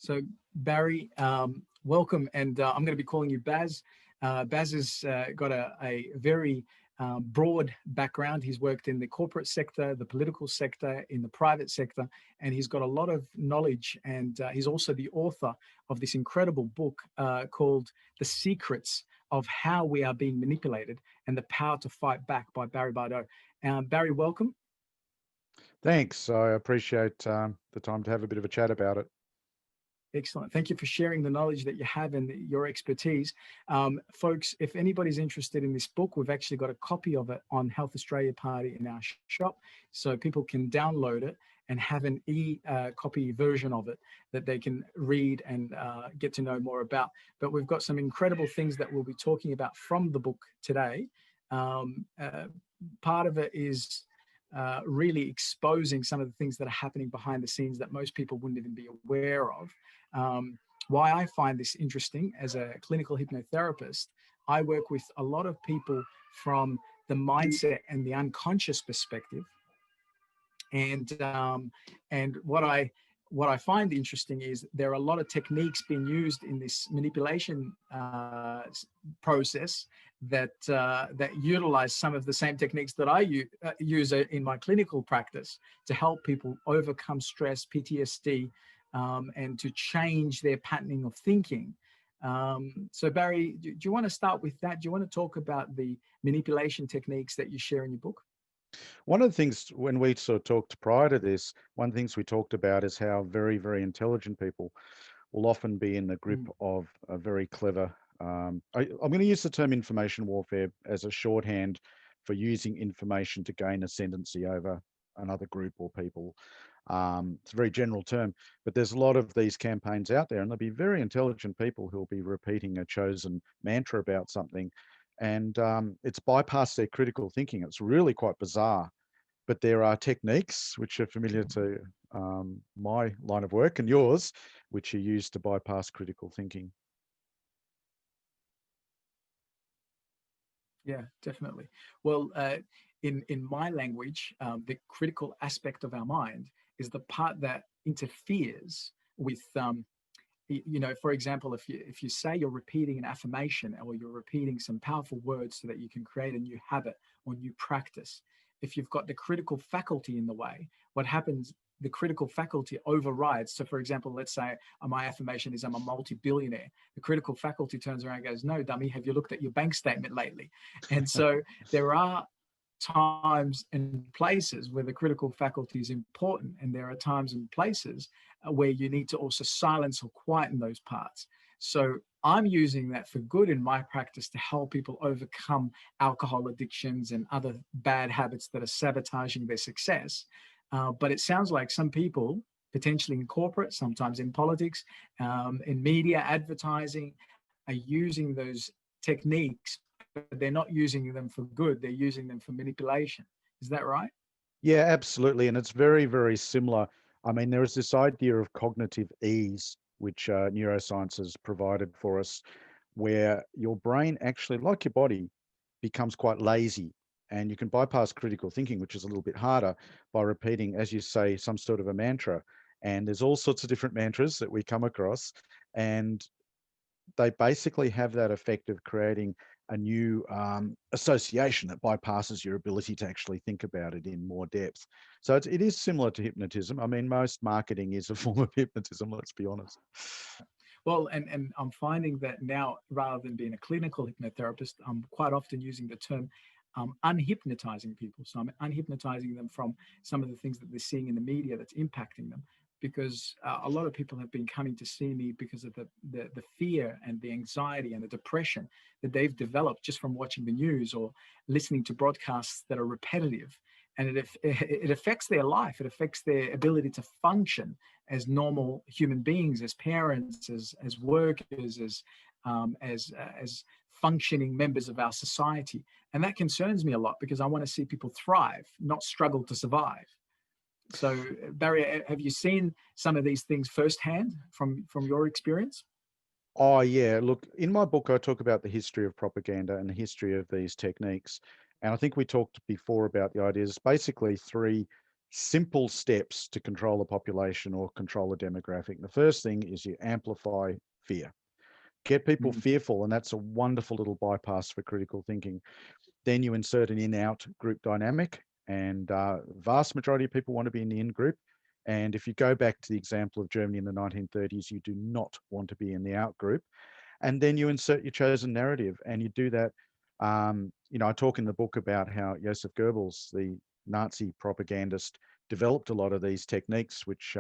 So Barry, welcome, and I'm going to be calling you Baz. Baz has got a very broad background. He's worked in the corporate sector, the political sector, in the private sector, and he's got a lot of knowledge. And he's also the author of this incredible book called The Secrets of How We Are Being Manipulated and the Power to Fight Back by Barry Bardot. Barry, welcome. Thanks. I appreciate the time to have a bit of a chat about it. Excellent. Thank you for sharing the knowledge that you have and your expertise. Folks, if anybody's interested in this book, we've actually got a copy of it on Health Australia Party in our shop, so people can download it and have an e-copy version of it that they can read and get to know more about. But we've got some incredible things that we'll be talking about from the book today. Part of it is really exposing some of the things that are happening behind the scenes that most people wouldn't even be aware of. Why I find this interesting as a clinical hypnotherapist, I work with a lot of people from the mindset and the unconscious perspective. And what I find interesting is there are a lot of techniques being used in this manipulation process that utilize some of the same techniques that I use in my clinical practice to help people overcome stress, PTSD, and to change their patterning of thinking. So Barry, do you want to start with that? Do you want to talk about the manipulation techniques that you share in your book? One of the things when we sort of talked prior to this, one of the things we talked about is how very, very intelligent people will often be in the grip of a very clever, I'm going to use the term information warfare as a shorthand for using information to gain ascendancy over another group or people. It's a very general term, but there's a lot of these campaigns out there, and there'll be very intelligent people who'll be repeating a chosen mantra about something, and it's bypassed their critical thinking. It's really quite bizarre, but there are techniques which are familiar to my line of work and yours, which are used to bypass critical thinking. Yeah, definitely. Well, in my language, the critical aspect of our mind is the part that interferes with, for example, if you say you're repeating an affirmation or you're repeating some powerful words so that you can create a new habit or new practice, if you've got the critical faculty in the way, what happens? The critical faculty overrides. So for example, let's say my affirmation is I'm a multi-billionaire. The critical faculty turns around and goes, no, dummy, have you looked at your bank statement lately? And so there are times and places where the critical faculty is important, and there are times and places where you need to also silence or quieten those parts. So I'm using that for good in my practice to help people overcome alcohol addictions and other bad habits that are sabotaging their success. But it sounds like some people, potentially in corporate, sometimes in politics, in media, advertising, are using those techniques, but they're not using them for good. They're using them for manipulation. Is that right? Yeah, absolutely. And it's very, very similar. I mean, there is this idea of cognitive ease, which neuroscience has provided for us, where your brain actually, like your body, becomes quite lazy. And you can bypass critical thinking, which is a little bit harder, by repeating, as you say, some sort of a mantra. And there's all sorts of different mantras that we come across. And they basically have that effect of creating a new association that bypasses your ability to actually think about it in more depth. So it is similar to hypnotism. I mean, most marketing is a form of hypnotism, let's be honest. Well, and I'm finding that now, rather than being a clinical hypnotherapist, I'm quite often using the term unhypnotizing people. So I'm unhypnotizing them from some of the things that they're seeing in the media that's impacting them. Because a lot of people have been coming to see me because of the fear and the anxiety and the depression that they've developed just from watching the news or listening to broadcasts that are repetitive. And it affects their life. It affects their ability to function as normal human beings, as parents, as workers, as functioning members of our society. And that concerns me a lot because I want to see people thrive, not struggle to survive. So Barry, have you seen some of these things firsthand from your experience? Oh, yeah. Look, in my book, I talk about the history of propaganda and the history of these techniques. And I think we talked before about the ideas, basically three simple steps to control a population or control a demographic. The first thing is you amplify fear. Get people Mm. fearful, and that's a wonderful little bypass for critical thinking. Then you insert an in-out group dynamic, and vast majority of people want to be in the in group. And if you go back to the example of Germany in the 1930s, you do not want to be in the out group. And then you insert your chosen narrative, and you do that. I talk in the book about how Joseph Goebbels, the Nazi propagandist, developed a lot of these techniques, which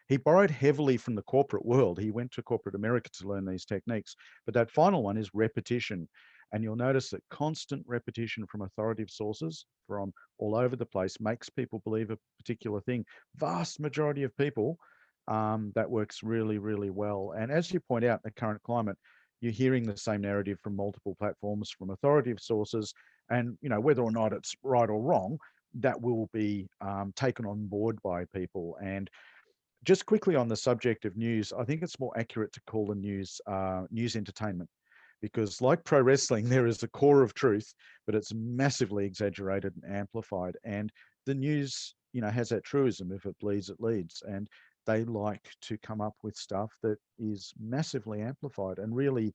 he borrowed heavily from the corporate world. He went to corporate America to learn these techniques. But that final one is repetition. And you'll notice that constant repetition from authoritative sources from all over the place makes people believe a particular thing. Vast majority of people, that works really, really well. And as you point out, the current climate, you're hearing the same narrative from multiple platforms, from authoritative sources, and whether or not it's right or wrong, that will be taken on board by people. And just quickly on the subject of news, I think it's more accurate to call the news news entertainment, because like pro wrestling, there is a core of truth, but it's massively exaggerated and amplified. And the news, has that truism: if it bleeds, it leads. And they like to come up with stuff that is massively amplified, and really,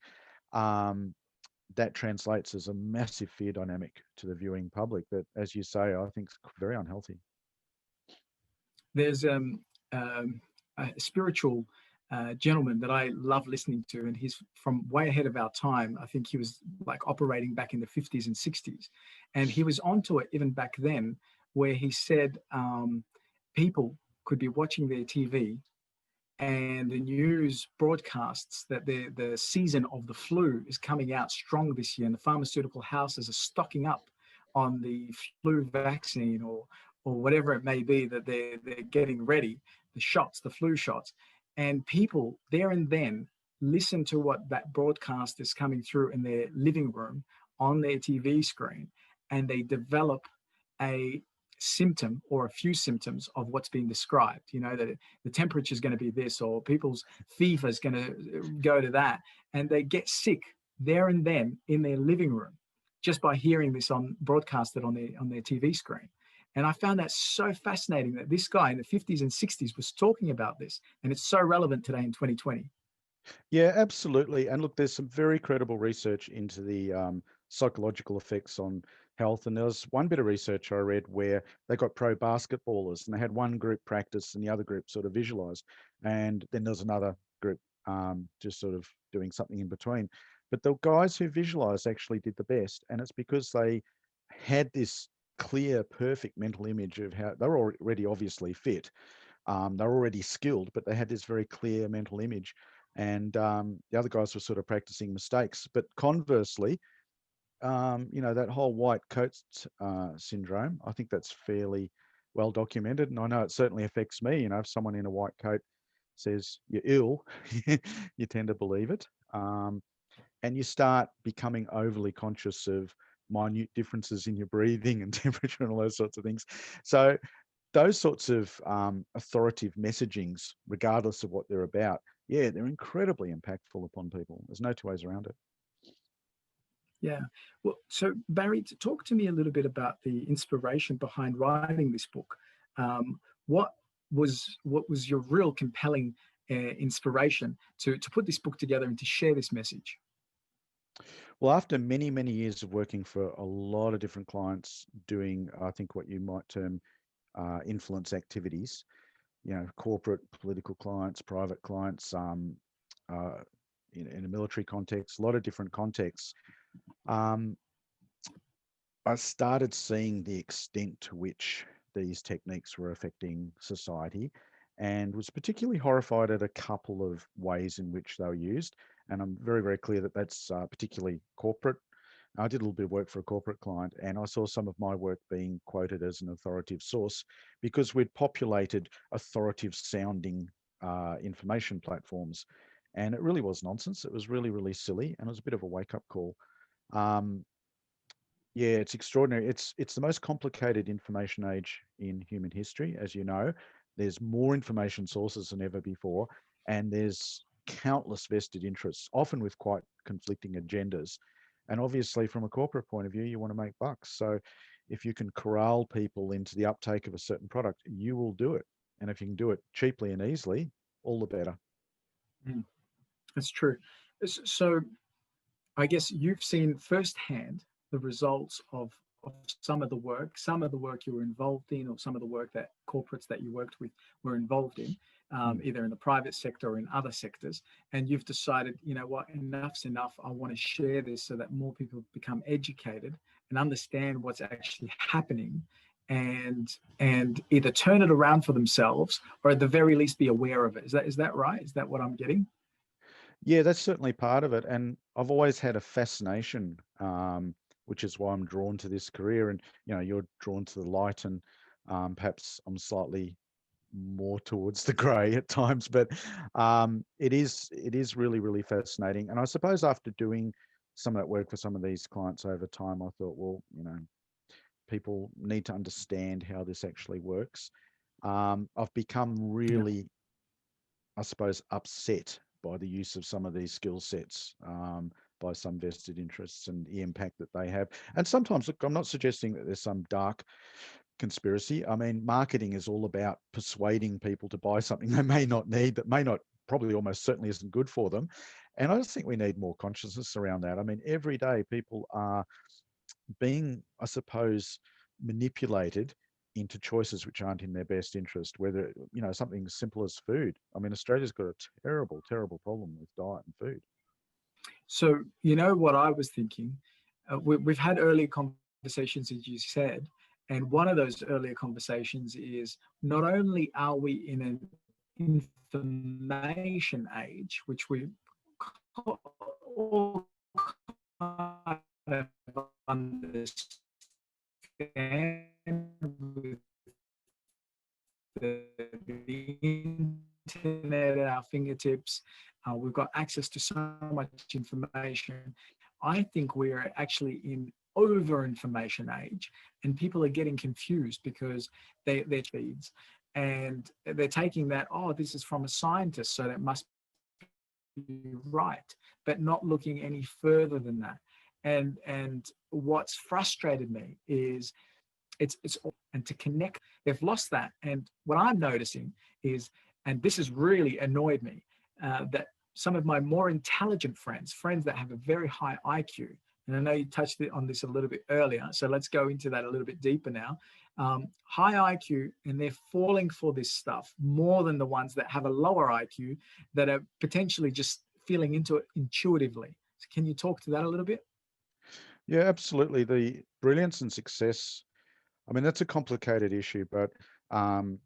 um, that translates as a massive fear dynamic to the viewing public that, as you say, I think is very unhealthy. There's um, a spiritual gentleman that I love listening to, and he's from way ahead of our time. I think he was like operating back in the 50s and 60s, and he was onto it even back then, where he said people could be watching their TV and the news broadcasts that the season of the flu is coming out strong this year, and the pharmaceutical houses are stocking up on the flu vaccine or whatever it may be that they're getting ready, the shots, the flu shots, and people there and then listen to what that broadcast is coming through in their living room on their TV screen, and they develop a symptom or a few symptoms of what's being described. That the temperature is going to be this, or people's fever is going to go to that, and they get sick there and then in their living room just by hearing this on broadcasted on their TV screen. And I found that so fascinating that this guy in the 50s and 60s was talking about this, and it's so relevant today in 2020. Yeah, absolutely. And look, there's some very credible research into the psychological effects on health. And there was one bit of research I read where they got pro basketballers, and they had one group practice and the other group sort of visualize. And then there's another group just sort of doing something in between. But the guys who visualized actually did the best. And it's because they had this clear, perfect mental image of how they were already obviously fit. They're already skilled, but they had this very clear mental image. And the other guys were sort of practicing mistakes. But conversely, that whole white coat syndrome, I think that's fairly well documented. And I know it certainly affects me. If someone in a white coat says you're ill, you tend to believe it. And you start becoming overly conscious of minute differences in your breathing and temperature and all those sorts of things. So those sorts of authoritative messagings, regardless of what they're about, yeah, they're incredibly impactful upon people. There's no two ways around it. Yeah. Well, so Barry, talk to me a little bit about the inspiration behind writing this book. Um, what what was your real compelling inspiration to put this book together and to share this message? Well, after many, many years of working for a lot of different clients doing, I think, what you might term influence activities, corporate, political clients, private clients, uh, in a military context, a lot of different contexts. Um, I started seeing the extent to which these techniques were affecting society, and was particularly horrified at a couple of ways in which they were used. And I'm very, very clear that that's particularly corporate. I did a little bit of work for a corporate client, and I saw some of my work being quoted as an authoritative source because we'd populated authoritative sounding information platforms. And it really was nonsense. It was really, really silly, and it was a bit of a wake up call. Um, yeah, it's extraordinary. It's the most complicated information age in human history, as you know. There's more information sources than ever before, and there's countless vested interests, often with quite conflicting agendas. And obviously, from a corporate point of view, you want to make bucks. So if you can corral people into the uptake of a certain product, you will do it. And if you can do it cheaply and easily, all the better. Mm, that's true. So I guess you've seen firsthand the results of some of the work you were involved in, or some of the work that corporates that you worked with were involved in, Mm. either in the private sector or in other sectors. And you've decided, you know what, enough's enough. I want to share this so that more people become educated and understand what's actually happening, and either turn it around for themselves, or at the very least be aware of it. Is that right? Is that what I'm getting? Yeah, that's certainly part of it. And I've always had a fascination, which is why I'm drawn to this career. And, you're drawn to the light, and perhaps I'm slightly more towards the grey at times, but it is really, really fascinating. And I suppose after doing some of that work for some of these clients over time, I thought, well, people need to understand how this actually works. I've become Yeah. really, I suppose, upset by the use of some of these skill sets, by some vested interests and the impact that they have. And sometimes, look, I'm not suggesting that there's some dark conspiracy. I mean, marketing is all about persuading people to buy something they may not need, that may not, probably almost certainly isn't good for them. And I just think we need more consciousness around that. I mean, every day people are being, I suppose, manipulated into choices which aren't in their best interest, whether, something as simple as food. I mean, Australia's got a terrible, terrible problem with diet and food. So, you know what I was thinking? We've had earlier conversations, as you said, and one of those earlier conversations is, not only are we in an information age, which we all kind of understand with the internet at our fingertips. We've got access to so much information. I think we're actually in over information age, and people are getting confused because their feeds, and they're taking that, oh, this is from a scientist, so that must be right, but not looking any further than that. And what's frustrated me is, it's and to connect, they've lost that. And what I'm noticing is, and this has really annoyed me, that some of my more intelligent friends that have a very high IQ, and I know you touched on this a little bit earlier, so let's go into that a little bit deeper now. High IQ, and they're falling for this stuff more than the ones that have a lower IQ, that are potentially just feeling into it intuitively. So can you talk to that a little bit? Yeah, absolutely. The brilliance and success, I mean, that's a complicated issue, but um,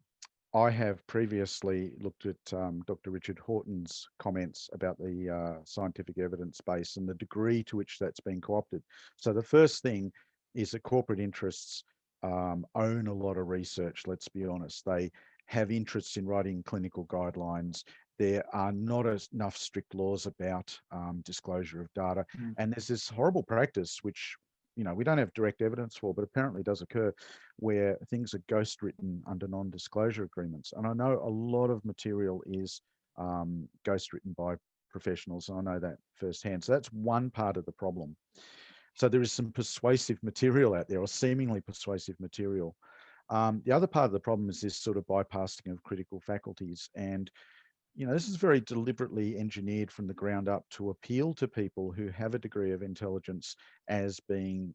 I have previously looked at Dr. Richard Horton's comments about the scientific evidence base and the degree to which that's been co-opted. So the first thing is that corporate interests own a lot of research, let's be honest. They have interests in writing clinical guidelines. There are not enough strict laws about disclosure of data. Mm. And there's this horrible practice, which we don't have direct evidence for, but apparently does occur, where things are ghost written under non-disclosure agreements. And I know a lot of material is ghost written by professionals, and I know that firsthand. So that's one part of the problem. So there is some persuasive material out there, or seemingly persuasive material. The other part of the problem is this sort of bypassing of critical faculties. And this is very deliberately engineered from the ground up to appeal to people who have a degree of intelligence as being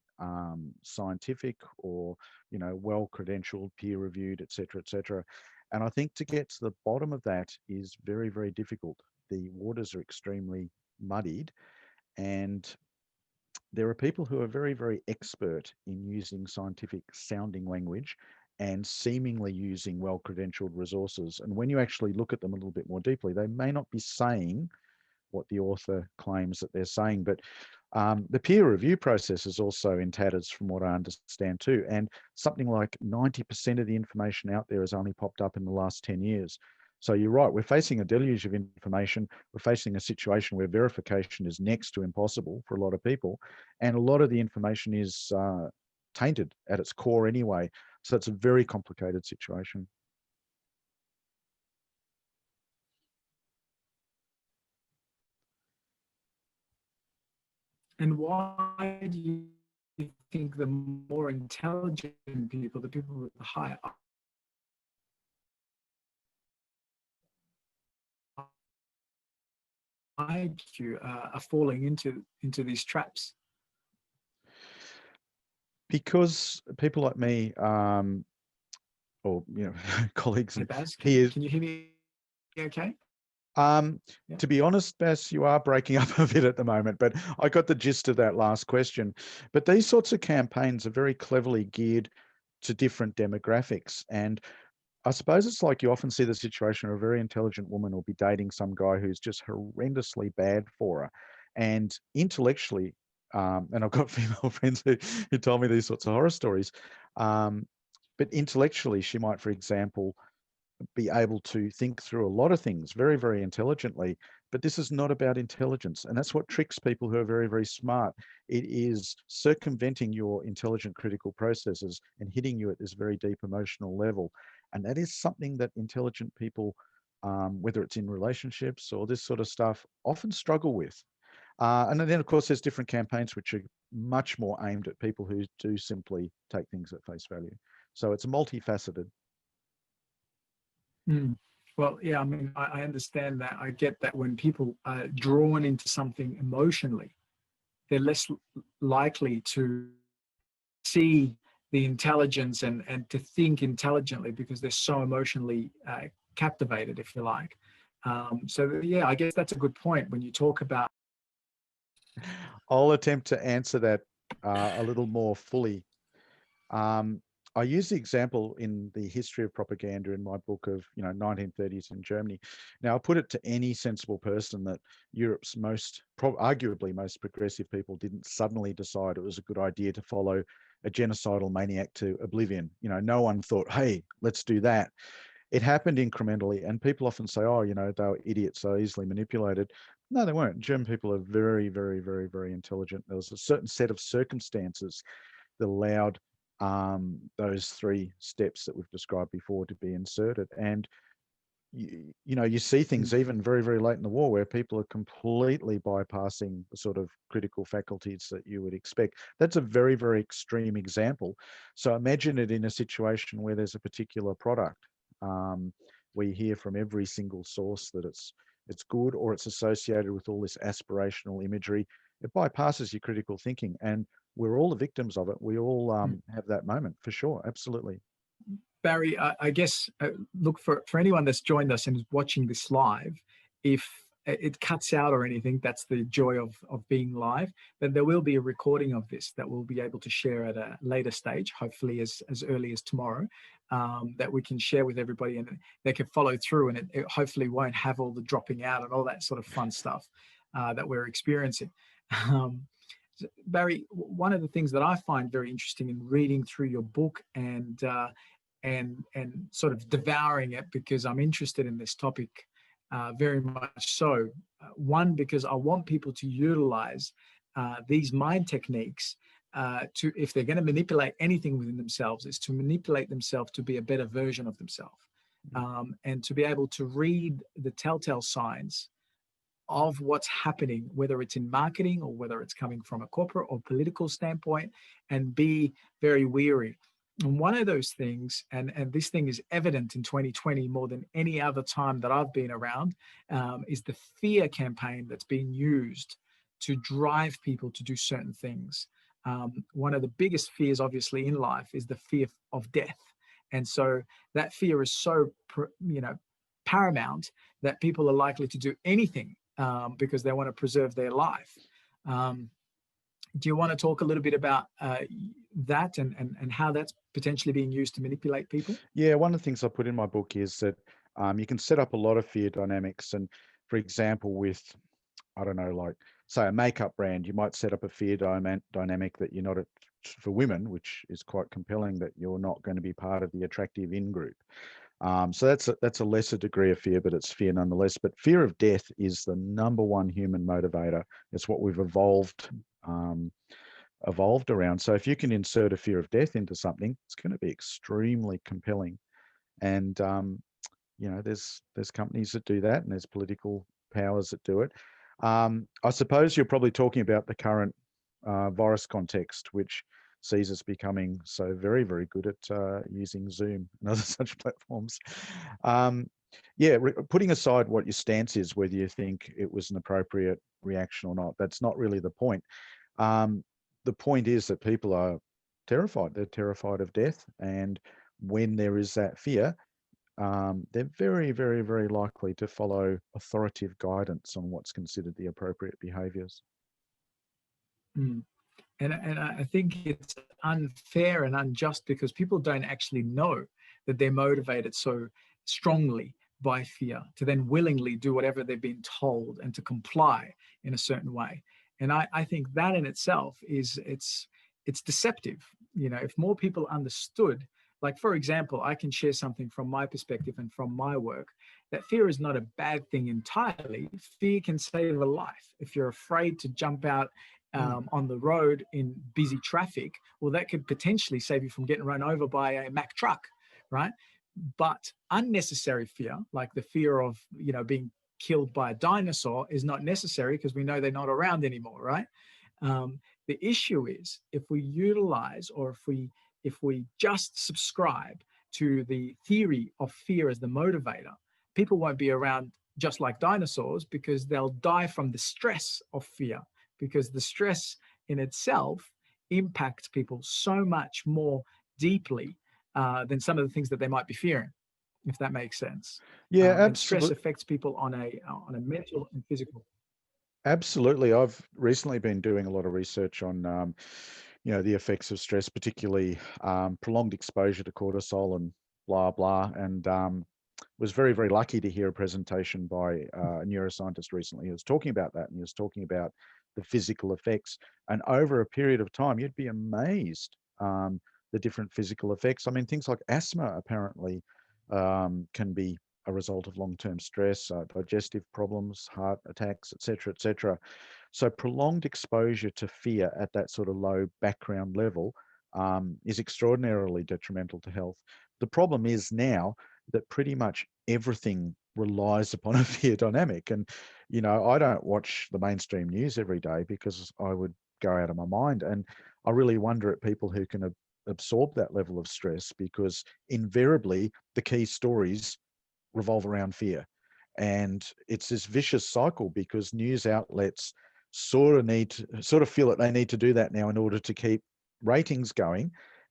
scientific, or, well credentialed, peer reviewed, et cetera, et cetera. And I think to get to the bottom of that is very, very difficult. The waters are extremely muddied, and there are people who are very, very expert in using scientific sounding language and seemingly using well-credentialed resources. And when you actually look at them a little bit more deeply, they may not be saying what the author claims that they're saying. But the peer review process is also in tatters, from what I understand too. And something like 90% of the information out there has only popped up in the last 10 years. So you're right, we're facing a deluge of information. We're facing a situation where verification is next to impossible for a lot of people. And a lot of the information is tainted at its core anyway. So it's a very complicated situation. And why do you think the more intelligent people, the people with the higher IQ, are falling into these traps. Because people like me, or colleagues Hey and Baz, peers. can you hear me? Okay. Um, Yeah. to be honest, Bess, you are breaking up a bit at the moment, but I got the gist of that last question. But these sorts of campaigns are very cleverly geared to different demographics. And I suppose it's like you often see the situation where a very intelligent woman will be dating some guy who's just horrendously bad for her. And intellectually, and I've got female friends who told me these sorts of horror stories. Um, but intellectually, she might, for example, be able to think through a lot of things very, very intelligently. But this is not about intelligence. And that's what tricks people who are very, very smart. It is circumventing your intelligent critical processes and hitting you at this very deep emotional level. And that is something that intelligent people, whether it's in relationships or this sort of stuff, often struggle with. And then, of course, there's different campaigns which are much more aimed at people who do simply take things at face value. So it's multifaceted. Mm. Well, yeah, I mean, I understand that. I get that when people are drawn into something emotionally, they're less likely to see the intelligence and to think intelligently because they're so emotionally captivated, if you like. So, yeah, I guess that's a good point when you talk about. I'll attempt to answer that a little more fully. Um, I use the example in the history of propaganda in my book of 1930s in Germany. Now, I put it to any sensible person that Europe's arguably most progressive people didn't suddenly decide it was a good idea to follow a genocidal maniac to oblivion. No one thought, hey, let's do that. It happened incrementally, and people often say, oh, they were idiots, so easily manipulated. No, they weren't. German people are very, very, very, very intelligent. There was a certain set of circumstances that allowed those three steps that we've described before to be inserted. And you see things even very, very late in the war where people are completely bypassing the sort of critical faculties that you would expect. That's a very, very extreme example. So imagine it in a situation where there's a particular product. We hear from every single source that it's good, or it's associated with all this aspirational imagery. It bypasses your critical thinking, and we're all the victims of it. We all have that moment for sure. Absolutely. Barry, I guess, look, for anyone that's joined us and is watching this live, if it cuts out or anything, that's the joy of being live. But there will be a recording of this that we'll be able to share at a later stage, hopefully as early as tomorrow, that we can share with everybody and they can follow through, and it hopefully won't have all the dropping out and all that sort of fun stuff that we're experiencing. Um, Barry, one of the things that I find very interesting in reading through your book and sort of devouring it because I'm interested in this topic very much so. One, because I want people to utilize these mind techniques to, if they're going to manipulate anything within themselves, is to manipulate themselves to be a better version of themselves, and to be able to read the telltale signs of what's happening, whether it's in marketing or whether it's coming from a corporate or political standpoint, and be very weary. And one of those things, and this thing is evident in 2020 more than any other time that I've been around, is the fear campaign that's being used to drive people to do certain things. One of the biggest fears, obviously, in life is the fear of death. And so that fear is so, paramount that people are likely to do anything because they want to preserve their life. Do you want to talk a little bit about that and how that's potentially being used to manipulate people? Yeah, one of the things I put in my book is that you can set up a lot of fear dynamics. And for example, with, I don't know, like say a makeup brand, you might set up a fear dynamic that you're not for women, which is quite compelling, that you're not going to be part of the attractive in group. So that's a lesser degree of fear, but it's fear nonetheless. But fear of death is the number one human motivator. It's what we've evolved around. So if you can insert a fear of death into something, it's going to be extremely compelling. And there's companies that do that, and there's political powers that do it. I suppose you're probably talking about the current virus context, which sees us becoming so very, very good at using Zoom and other such platforms. Yeah, putting aside what your stance is, whether you think it was an appropriate reaction or not, that's not really the point. The point is that people are terrified. They're terrified of death. And when there is that fear, they're very, very, very likely to follow authoritative guidance on what's considered the appropriate behaviors. Mm. And I think it's unfair and unjust because people don't actually know that they're motivated so strongly by fear to then willingly do whatever they've been told and to comply in a certain way. And I think that in itself is it's deceptive. You know, if more people understood, like for example, I can share something from my perspective and from my work, that fear is not a bad thing entirely. Fear can save a life. If you're afraid to jump out on the road in busy traffic, well, that could potentially save you from getting run over by a Mack truck, right? But unnecessary fear, like the fear of, you know, being killed by a dinosaur, is not necessary because we know they're not around anymore, right? The issue is if we utilize, or if we just subscribe to the theory of fear as the motivator, people won't be around just like dinosaurs because they'll die from the stress of fear, because the stress in itself impacts people so much more deeply than some of the things that they might be fearing, if that makes sense. Yeah, And stress absolutely. affects people on a mental and physical. Absolutely. I've recently been doing a lot of research on, the effects of stress, particularly prolonged exposure to cortisol and blah, blah. And was very, very lucky to hear a presentation by a neuroscientist recently who was talking about that. And he was talking about the physical effects. And over a period of time, you'd be amazed the different physical effects. I mean, things like asthma apparently can be a result of long-term stress, digestive problems, heart attacks, etc., etc. So prolonged exposure to fear at that sort of low background level is extraordinarily detrimental to health. The problem is now that pretty much everything relies upon a fear dynamic. And, I don't watch the mainstream news every day because I would go out of my mind. And I really wonder at people who can absorb that level of stress, because invariably the key stories revolve around fear. And it's this vicious cycle because news outlets sort of feel that they need to do that now in order to keep ratings going.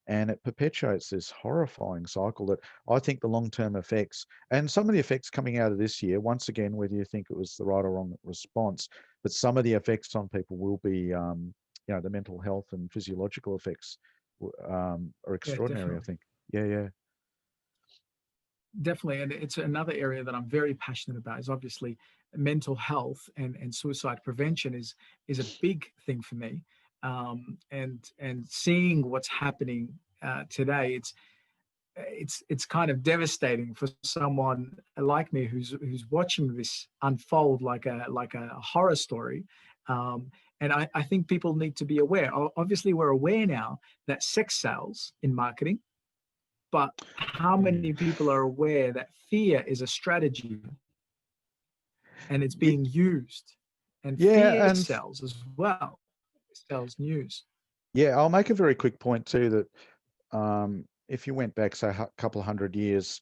And it perpetuates this horrifying cycle that I think the long-term effects, and some of the effects coming out of this year, once again, whether you think it was the right or wrong response, but some of the effects on people will be, the mental health and physiological effects are Yeah, extraordinary, I definitely. think. Yeah, yeah. Definitely. And it's another area that I'm very passionate about is obviously mental health, and suicide prevention is a big thing for me. And seeing what's happening today, it's kind of devastating for someone like me who's watching this unfold like a horror story. And I think people need to be aware. Obviously, we're aware now that sex sells in marketing, but how Yeah. many people are aware that fear is a strategy and it's Ye- being used? And Yeah, fear and sells as well. It sells news. yeah, I'll make a very quick point too that if you went back, say, a couple of hundred years,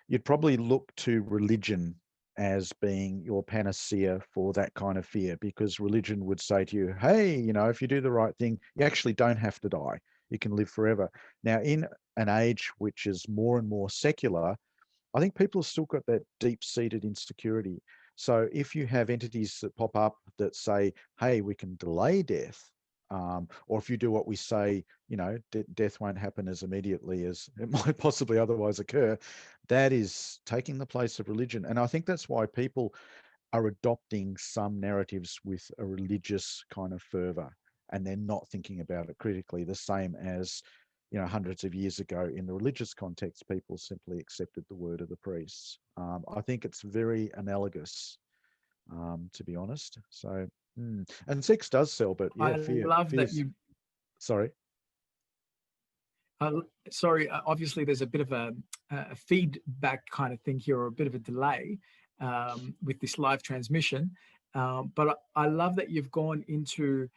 you'd probably look to religion as being your panacea for that kind of fear, because religion would say to you, hey, if you do the right thing, you actually don't have to die. You can live forever. Now, in an age which is more and more secular, I think people have still got that deep-seated insecurity. So if you have entities that pop up that say, hey, we can delay death, or if you do what we say, death won't happen as immediately as it might possibly otherwise occur, that is taking the place of religion. And I think that's why people are adopting some narratives with a religious kind of fervor, and they're not thinking about it critically, the same as hundreds of years ago in the religious context, people simply accepted the word of the priests. I think it's very analogous, to be honest. So, and sex does sell, but yeah, I love that fears. you. Sorry. Uh, Sorry, obviously there's a bit of a feedback kind of thing here, or a bit of a delay with this live transmission. But I love that you've gone into,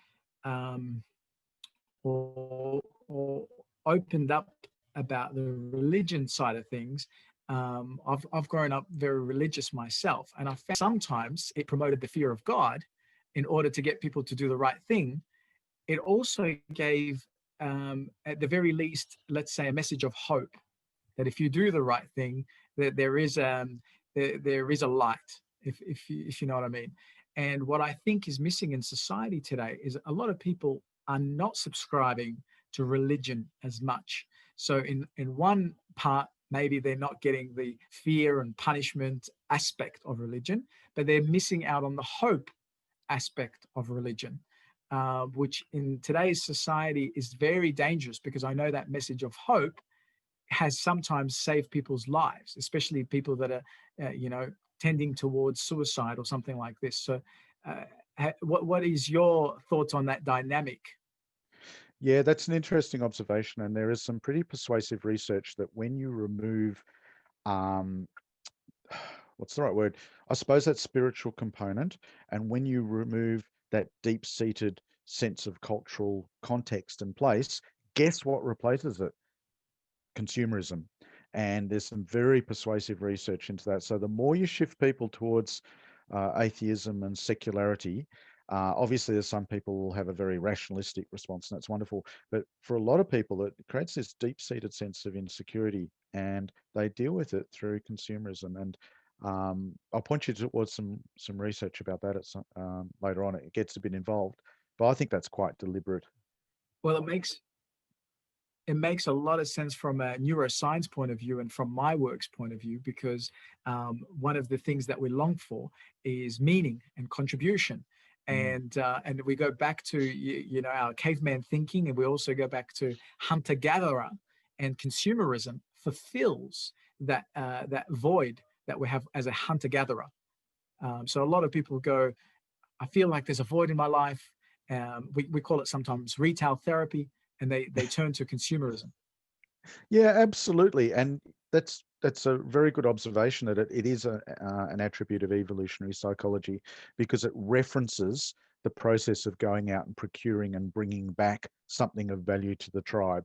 or or opened up about the religion side of things, I've grown up very religious myself, and I found sometimes it promoted the fear of God in order to get people to do the right thing. It also gave, at the very least, let's say, a message of hope that if you do the right thing, that there is a light, if you know what I mean. And what I think is missing in society today is a lot of people are not subscribing to religion as much. So in one part, maybe they're not getting the fear and punishment aspect of religion, but they're missing out on the hope aspect of religion, which in today's society is very dangerous, because I know that message of hope has sometimes saved people's lives, especially people that are, tending towards suicide or something like this. So, what is your thoughts on that dynamic? Yeah, that's an interesting observation, and there is some pretty persuasive research that when you remove, um, what's the right word? I suppose that spiritual component, and when you remove that deep-seated sense of cultural context and place, guess what replaces it? Consumerism. And there's some very persuasive research into that. So the more you shift people towards atheism and secularity, obviously there's some people will have a very rationalistic response, and that's wonderful. But for a lot of people, it creates this deep-seated sense of insecurity, and they deal with it through consumerism. And I'll point you towards some research about that at some, later on. It gets a bit involved, but I think that's quite deliberate. Well, it makes a lot of sense from a neuroscience point of view and from my work's point of view, because one of the things that we long for is meaning and contribution. Mm. And we go back to our caveman thinking, and we also go back to hunter gatherer, and consumerism fulfills that void that we have as a hunter gatherer. So a lot of people go, I feel like there's a void in my life. We call it sometimes retail therapy, and they turn to consumerism. Yeah, absolutely. And that's a very good observation that it is an attribute of evolutionary psychology, because it references the process of going out and procuring and bringing back something of value to the tribe.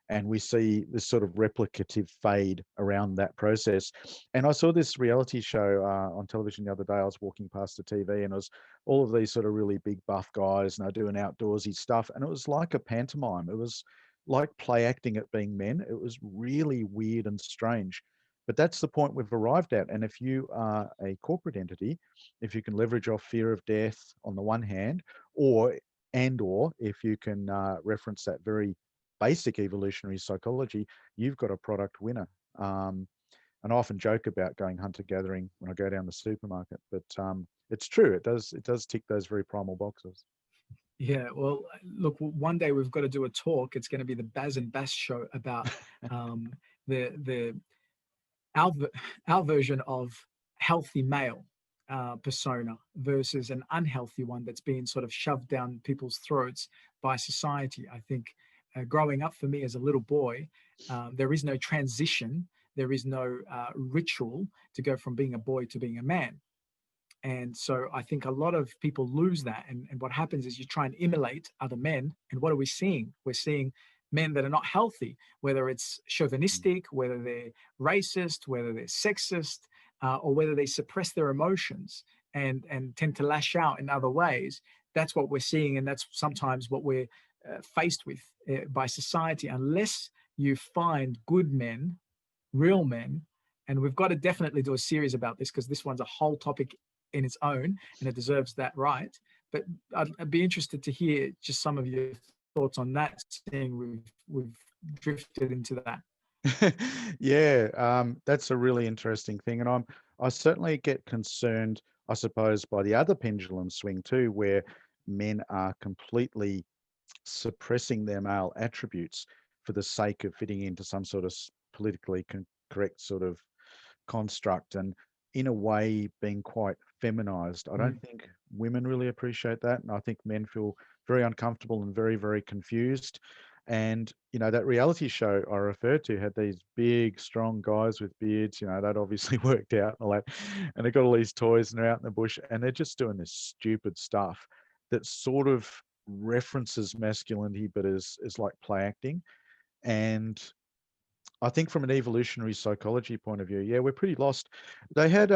And we see this sort of replicative fade around that process. And I saw this reality show on television the other day. I was walking past the TV, and it was all of these sort of really big buff guys, and they're doing outdoorsy stuff. And it was like a pantomime. It was like play acting at being men. It was really weird and strange. But that's the point we've arrived at. And if you are a corporate entity, if you can leverage off fear of death on the one hand, or if you can reference that very basic evolutionary psychology, you've got a product winner. And I often joke about going hunter gathering when I go down the supermarket, but it's true. It does tick those very primal boxes. Yeah, well, look, one day we've got to do a talk. It's going to be the Baz and Bass Show about um, the our our version of healthy male persona versus an unhealthy one that's being sort of shoved down people's throats by society. I think growing up for me as a little boy, there is no transition, there is no ritual to go from being a boy to being a man. And so I think a lot of people lose that. And what happens is you try and emulate other men. And what are we seeing? We're seeing men that are not healthy, whether it's chauvinistic, whether they're racist, whether they're sexist, or whether they suppress their emotions and tend to lash out in other ways. That's what we're seeing. And that's sometimes what we're faced with by society, unless you find good men, real men. And we've got to definitely do a series about this, because this one's a whole topic in its own, and it deserves that right. But I'd be interested to hear just some of your thoughts on that, seeing we've drifted into that. Yeah, that's a really interesting thing, and I certainly get concerned, I suppose, by the other pendulum swing too, where men are completely suppressing their male attributes for the sake of fitting into some sort of politically correct sort of construct, and in a way being quite feminized. I Mm. don't think women really appreciate that, and I think men feel very uncomfortable and very, very confused. And that reality show I referred to had these big, strong guys with beards. That obviously worked out and all that, and they got all these toys and they're out in the bush and they're just doing this stupid stuff that sort of references masculinity, but is like play acting. And I think from an evolutionary psychology point of view, yeah, we're pretty lost. They had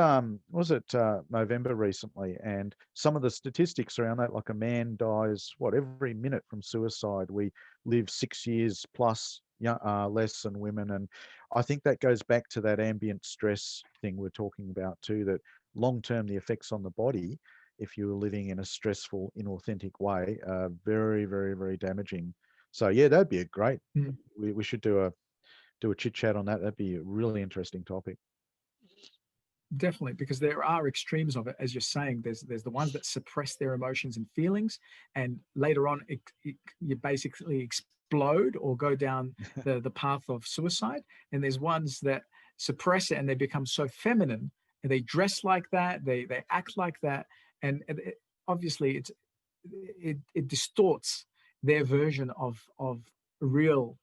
was it November recently, and some of the statistics around that, like a man dies what every minute from suicide. We live 6 years plus less than women, and I think that goes back to that ambient stress thing we're talking about too. That long term, the effects on the body, if you're living in a stressful, inauthentic way, are very, very, very damaging. So yeah, that'd be a great. Mm. We should do a chit chat on that. That'd be a really interesting topic. Definitely, because there are extremes of it, as you're saying. There's the ones that suppress their emotions and feelings, and later on, you basically explode or go down the path of suicide. And there's ones that suppress it, and they become so feminine, and they dress like that, they act like that, and obviously it distorts their version of real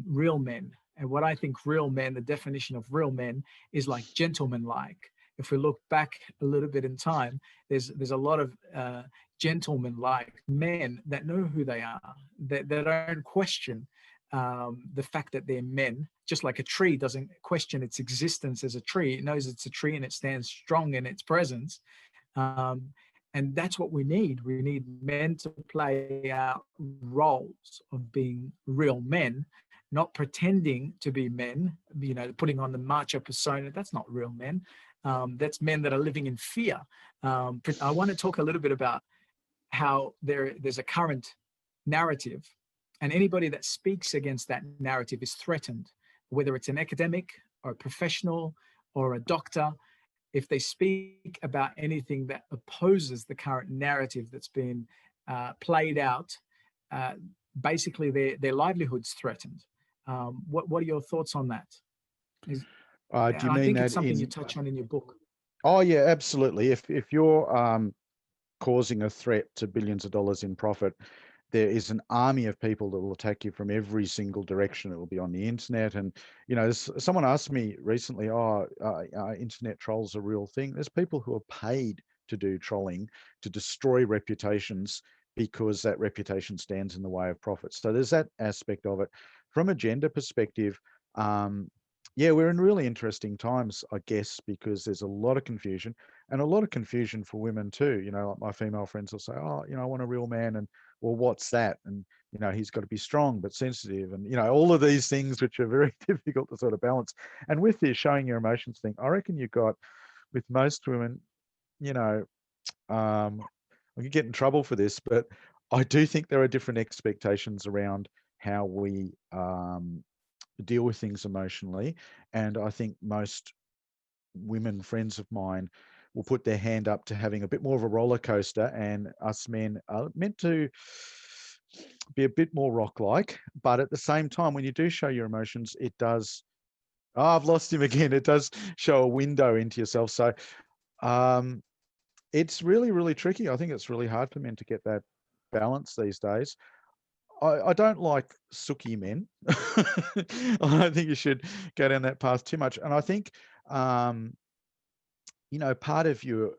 real men. And what I think real men, the definition of real men, is like gentleman-like. If we look back a little bit in time, there's a lot of gentleman-like men that know who they are, that don't question the fact that they're men. Just like a tree doesn't question its existence as a tree, it knows it's a tree and it stands strong in its presence. Um, and that's what we need. We need men to play out roles of being real men, not pretending to be men, putting on the macho persona. That's not real men. That's men that are living in fear. I want to talk a little bit about how there's a current narrative, and anybody that speaks against that narrative is threatened, whether it's an academic or a professional or a doctor. If they speak about anything that opposes the current narrative that's been played out, uh, basically their livelihood's threatened. What are your thoughts on that? Do you I mean think it's that something you in? touch on in your book. Oh yeah, absolutely. If you're causing a threat to billions of dollars in profit, there is an army of people that will attack you from every single direction. It will be on the internet, and someone asked me recently, "Oh, internet trolls a real thing?" There's people who are paid to do trolling to destroy reputations because that reputation stands in the way of profit. So there's that aspect of it. From a gender perspective, yeah, we're in really interesting times, I guess, because there's a lot of confusion and a lot of confusion for women too. Like my female friends will say, "Oh, I want a real man," and well, what's that? And he's got to be strong but sensitive, and all of these things which are very difficult to sort of balance. And with this showing your emotions thing, I reckon you got with most women, you know, I could get in trouble for this, but I do think there are different expectations around how we deal with things emotionally, and I think most women friends of mine will put their hand up to having a bit more of a roller coaster, and us men are meant to be a bit more rock-like. But at the same time, when you do show your emotions, it does. Oh, I've lost him again. It does show a window into yourself. So it's really, really tricky. I think it's really hard for men to get that balance these days. I don't like sooky men. I don't think you should go down that path too much. And I think part of your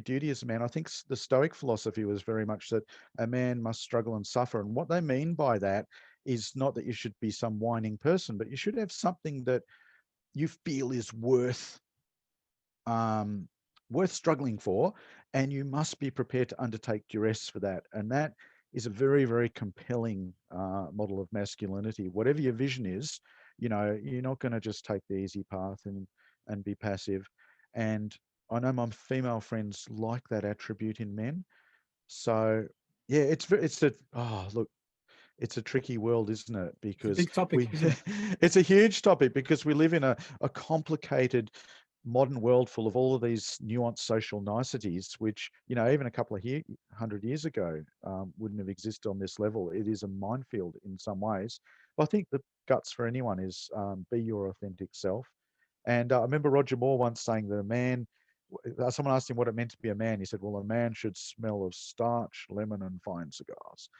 duty as a man, I think the Stoic philosophy was very much that a man must struggle and suffer. And what they mean by that is not that you should be some whining person, but you should have something that you feel is worth struggling for, and you must be prepared to undertake duress for that. And that is a very, very compelling model of masculinity. Whatever your vision is, you're not going to just take the easy path and be passive. And I know my female friends like that attribute in men. So yeah, it's a tricky world, isn't it? It's a Because big topic, isn't it? it's a huge topic because we live in a complicated modern world full of all of these nuanced social niceties, which, even a couple of 100 years ago wouldn't have existed on this level. It is a minefield in some ways. But I think the guts for anyone is be your authentic self. And I remember Roger Moore once saying that someone asked him what it meant to be a man. He said, well, a man should smell of starch, lemon, and fine cigars.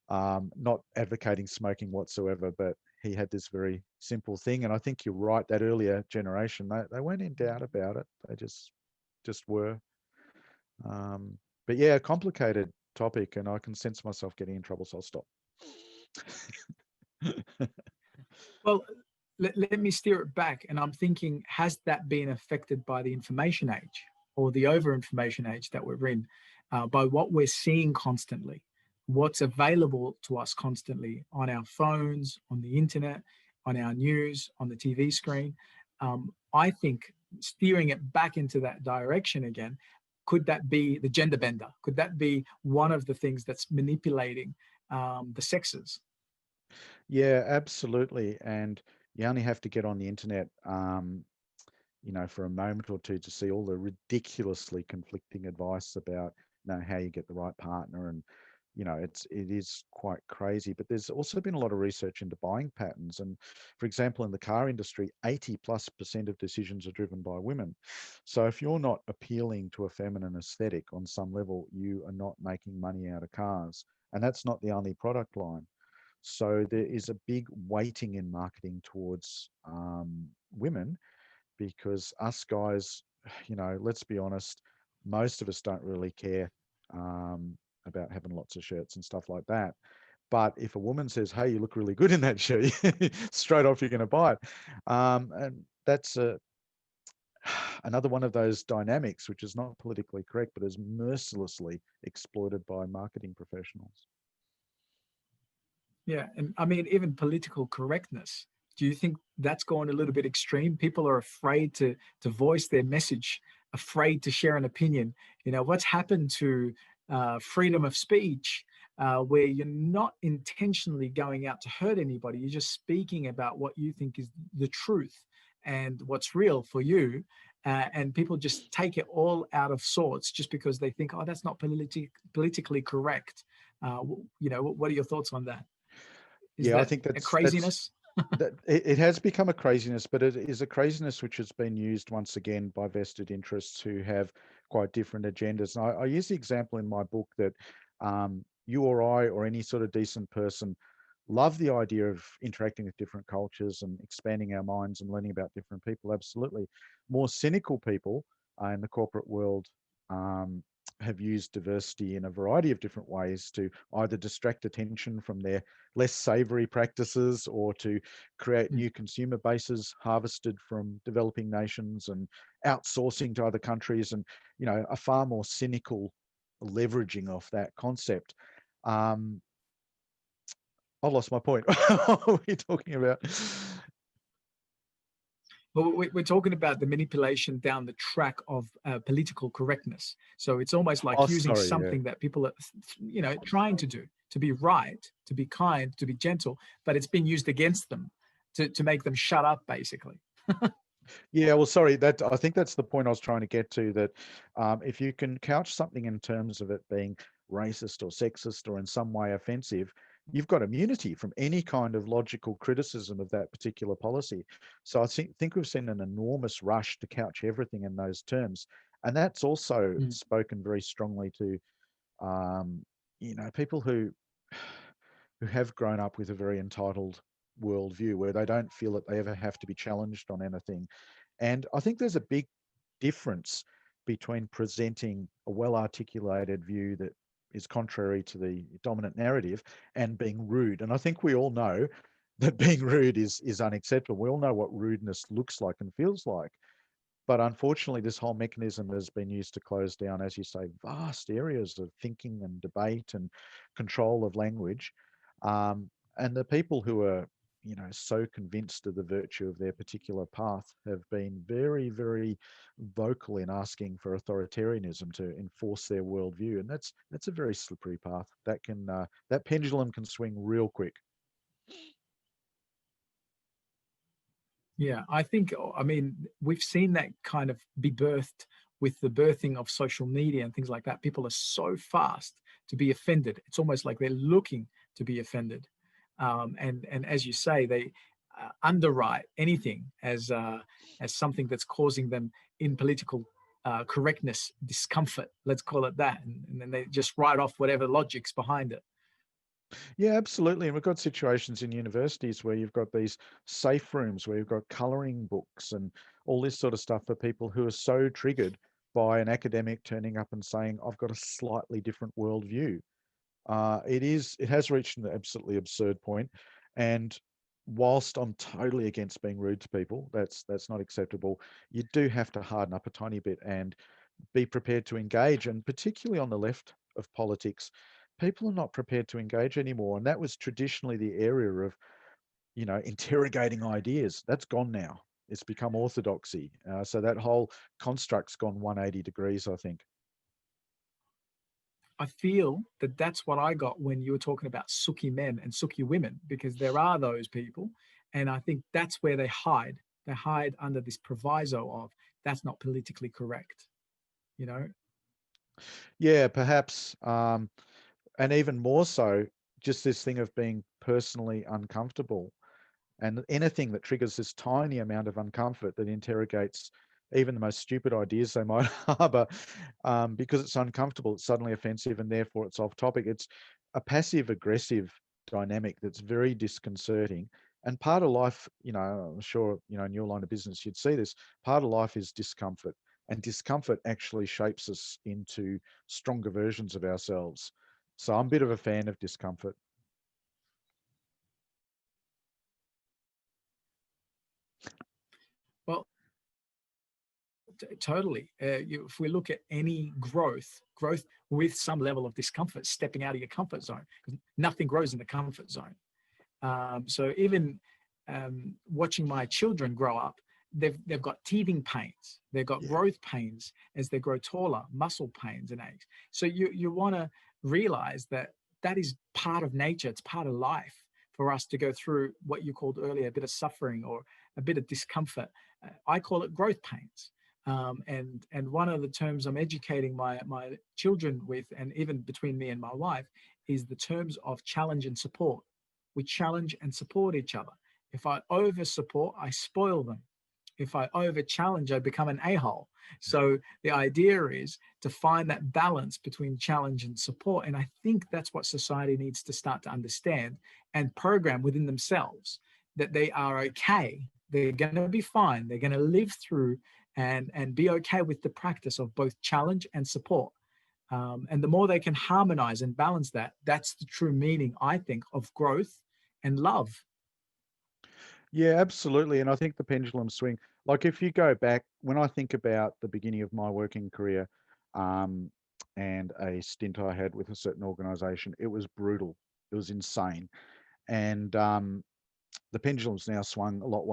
Not advocating smoking whatsoever, but he had this very simple thing. And I think you're right, that earlier generation, they weren't in doubt about it. They just were. But yeah, complicated topic, and I can sense myself getting in trouble, so I'll stop. Well, let me steer it back. And I'm thinking, has that been affected by the information age or the over information age that we're in, by what we're seeing constantly, what's available to us constantly on our phones, on the internet, on our news, on the TV screen? I think steering it back into that direction again, could that be the gender bender? Could that be one of the things that's manipulating the sexes? Yeah, absolutely. And you only have to get on the internet, for a moment or two to see all the ridiculously conflicting advice about, how you get the right partner. And, it is quite crazy. But there's also been a lot of research into buying patterns. And for example, in the car industry, 80+% of decisions are driven by women. So if you're not appealing to a feminine aesthetic on some level, you are not making money out of cars. And that's not the only product line. So there is a big weighting in marketing towards women, because us guys, let's be honest, most of us don't really care um, about having lots of shirts and stuff like that. But if a woman says, "Hey, you look really good in that shirt," straight off you're going to buy it. And that's another one of those dynamics which is not politically correct, but is mercilessly exploited by marketing professionals. Yeah, and I mean, even political correctness. Do you think that's going a little bit extreme? People are afraid to voice their message, afraid to share an opinion. What's happened to freedom of speech, where you're not intentionally going out to hurt anybody. You're just speaking about what you think is the truth and what's real for you. And people just take it all out of sorts just because they think, oh, that's not politically correct. What are your thoughts on that? Is Yeah, I that think a that's craziness? that it has become a craziness, but it is a craziness which has been used once again by vested interests who have quite different agendas. And I use the example in my book that you or I or any sort of decent person love the idea of interacting with different cultures and expanding our minds and learning about different people. Absolutely. More cynical people in the corporate world um, have used diversity in a variety of different ways to either distract attention from their less savory practices, or to create Mm. new consumer bases harvested from developing nations and outsourcing to other countries, and a far more cynical leveraging of that concept. um, I've lost my point. What are we talking about? Well, we're talking about the manipulation down the track of political correctness. So it's almost Oh, like using sorry. Yeah. something that people are, trying to do, to be right, to be kind, to be gentle, but it's being used against them to make them shut up, basically. Yeah, well, sorry. That I think that's the point I was trying to get to. That if you can couch something in terms of it being racist or sexist or in some way offensive, you've got immunity from any kind of logical criticism of that particular policy. So I think we've seen an enormous rush to couch everything in those terms, and that's also Mm. spoken very strongly to um, people who have grown up with a very entitled worldview where they don't feel that they ever have to be challenged on anything. And I think there's a big difference between presenting a well articulated view that is contrary to the dominant narrative and being rude. And I think we all know that being rude is unacceptable. We all know what rudeness looks like and feels like. But unfortunately, this whole mechanism has been used to close down, as you say, vast areas of thinking and debate and control of language. And the people who are, so convinced of the virtue of their particular path have been very, very vocal in asking for authoritarianism to enforce their worldview, and that's a very slippery path. That pendulum can swing real quick. Yeah, I mean, we've seen that kind of be birthed with the birthing of social media and things like that. People are so fast to be offended. It's almost like they're looking to be offended. And as you say, they underwrite anything as something that's causing them in political correctness discomfort. Let's call it that, and then they just write off whatever logic's behind it. Yeah, absolutely. And we've got situations in universities where you've got these safe rooms where you've got coloring books and all this sort of stuff for people who are so triggered by an academic turning up and saying, I've got a slightly different worldview. It has reached an absolutely absurd point. And whilst I'm totally against being rude to people, that's not acceptable. You do have to harden up a tiny bit and be prepared to engage. And particularly on the left of politics, people are not prepared to engage anymore. And that was traditionally the area of, interrogating ideas. That's gone now. It's become orthodoxy. So that whole construct's gone 180 degrees, I think. I feel that that's what I got when you were talking about sookie men and sookie women, because there are those people. And I think that's where they hide. They hide under this proviso of that's not politically correct, you know? Yeah, perhaps. And even more so, just this thing of being personally uncomfortable. And anything that triggers this tiny amount of uncomfort that interrogates even the most stupid ideas they might harbor, because it's uncomfortable, it's suddenly offensive, and therefore it's off topic. It's a passive aggressive dynamic that's very disconcerting. And part of life, I'm sure, in your line of business, you'd see this. Part of life is discomfort, and discomfort actually shapes us into stronger versions of ourselves. So I'm a bit of a fan of discomfort. Well, totally. If we look at any growth with some level of discomfort, stepping out of your comfort zone, because nothing grows in the comfort zone. So even watching my children grow up, they've got teething pains, they've got growth pains as they grow taller, muscle pains and aches. So you want to realize that that is part of nature. It's part of life for us to go through what you called earlier, a bit of suffering or a bit of discomfort. I call it growth pains. And one of the terms I'm educating my children with, and even between me and my wife, is the terms of challenge and support. We challenge and support each other. If I over support, I spoil them. If I over challenge, I become an a-hole. So the idea is to find that balance between challenge and support. And I think that's what society needs to start to understand and program within themselves, that they are okay. They're going to be fine. They're going to live through and be okay with the practice of both challenge and support. And the more they can harmonize and balance that, that's the true meaning, I think, of growth and love. Yeah, absolutely. And I think the pendulum swing, like if you go back, when I think about the beginning of my working career, um, and a stint I had with a certain organization, it was brutal. It was insane. And the pendulum's now swung a lot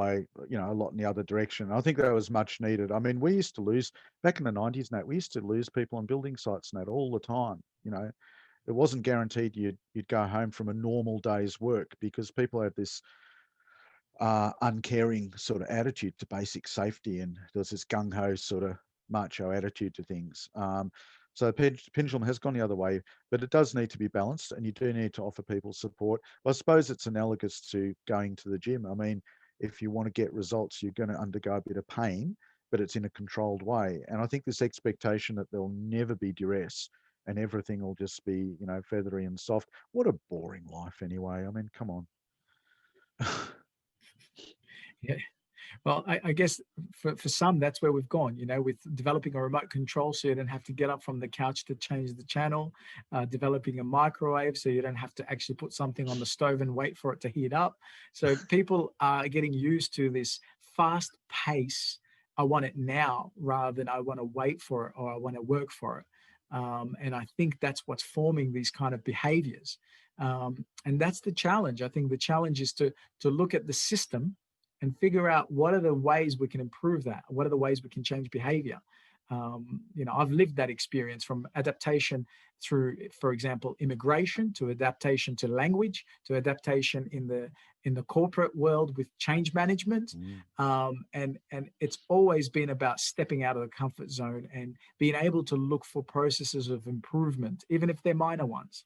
in the other direction. I think that was much needed. I mean, we used to lose back in the 90s, Nat, we used to lose people on building sites, Nat, all the time. It wasn't guaranteed you'd go home from a normal day's work because people had this uncaring sort of attitude to basic safety, and there's this gung-ho sort of macho attitude to things. So the pendulum has gone the other way, but it does need to be balanced, and you do need to offer people support. I suppose it's analogous to going to the gym. I mean, if you want to get results, you're going to undergo a bit of pain, but it's in a controlled way. And I think this expectation that there'll never be duress and everything will just be, feathery and soft. What a boring life anyway. I mean, come on. Yeah. Well, I guess for some, that's where we've gone, with developing a remote control so you don't have to get up from the couch to change the channel, developing a microwave so you don't have to actually put something on the stove and wait for it to heat up. So people are getting used to this fast pace. I want it now rather than I want to wait for it or I want to work for it. And I think that's what's forming these kind of behaviors. And that's the challenge. I think the challenge is to look at the system and figure out what are the ways we can improve that. What are the ways we can change behavior? I've lived that experience from adaptation through, for example, immigration, to adaptation to language, to adaptation in the corporate world with change management. And it's always been about stepping out of the comfort zone and being able to look for processes of improvement, even if they're minor ones.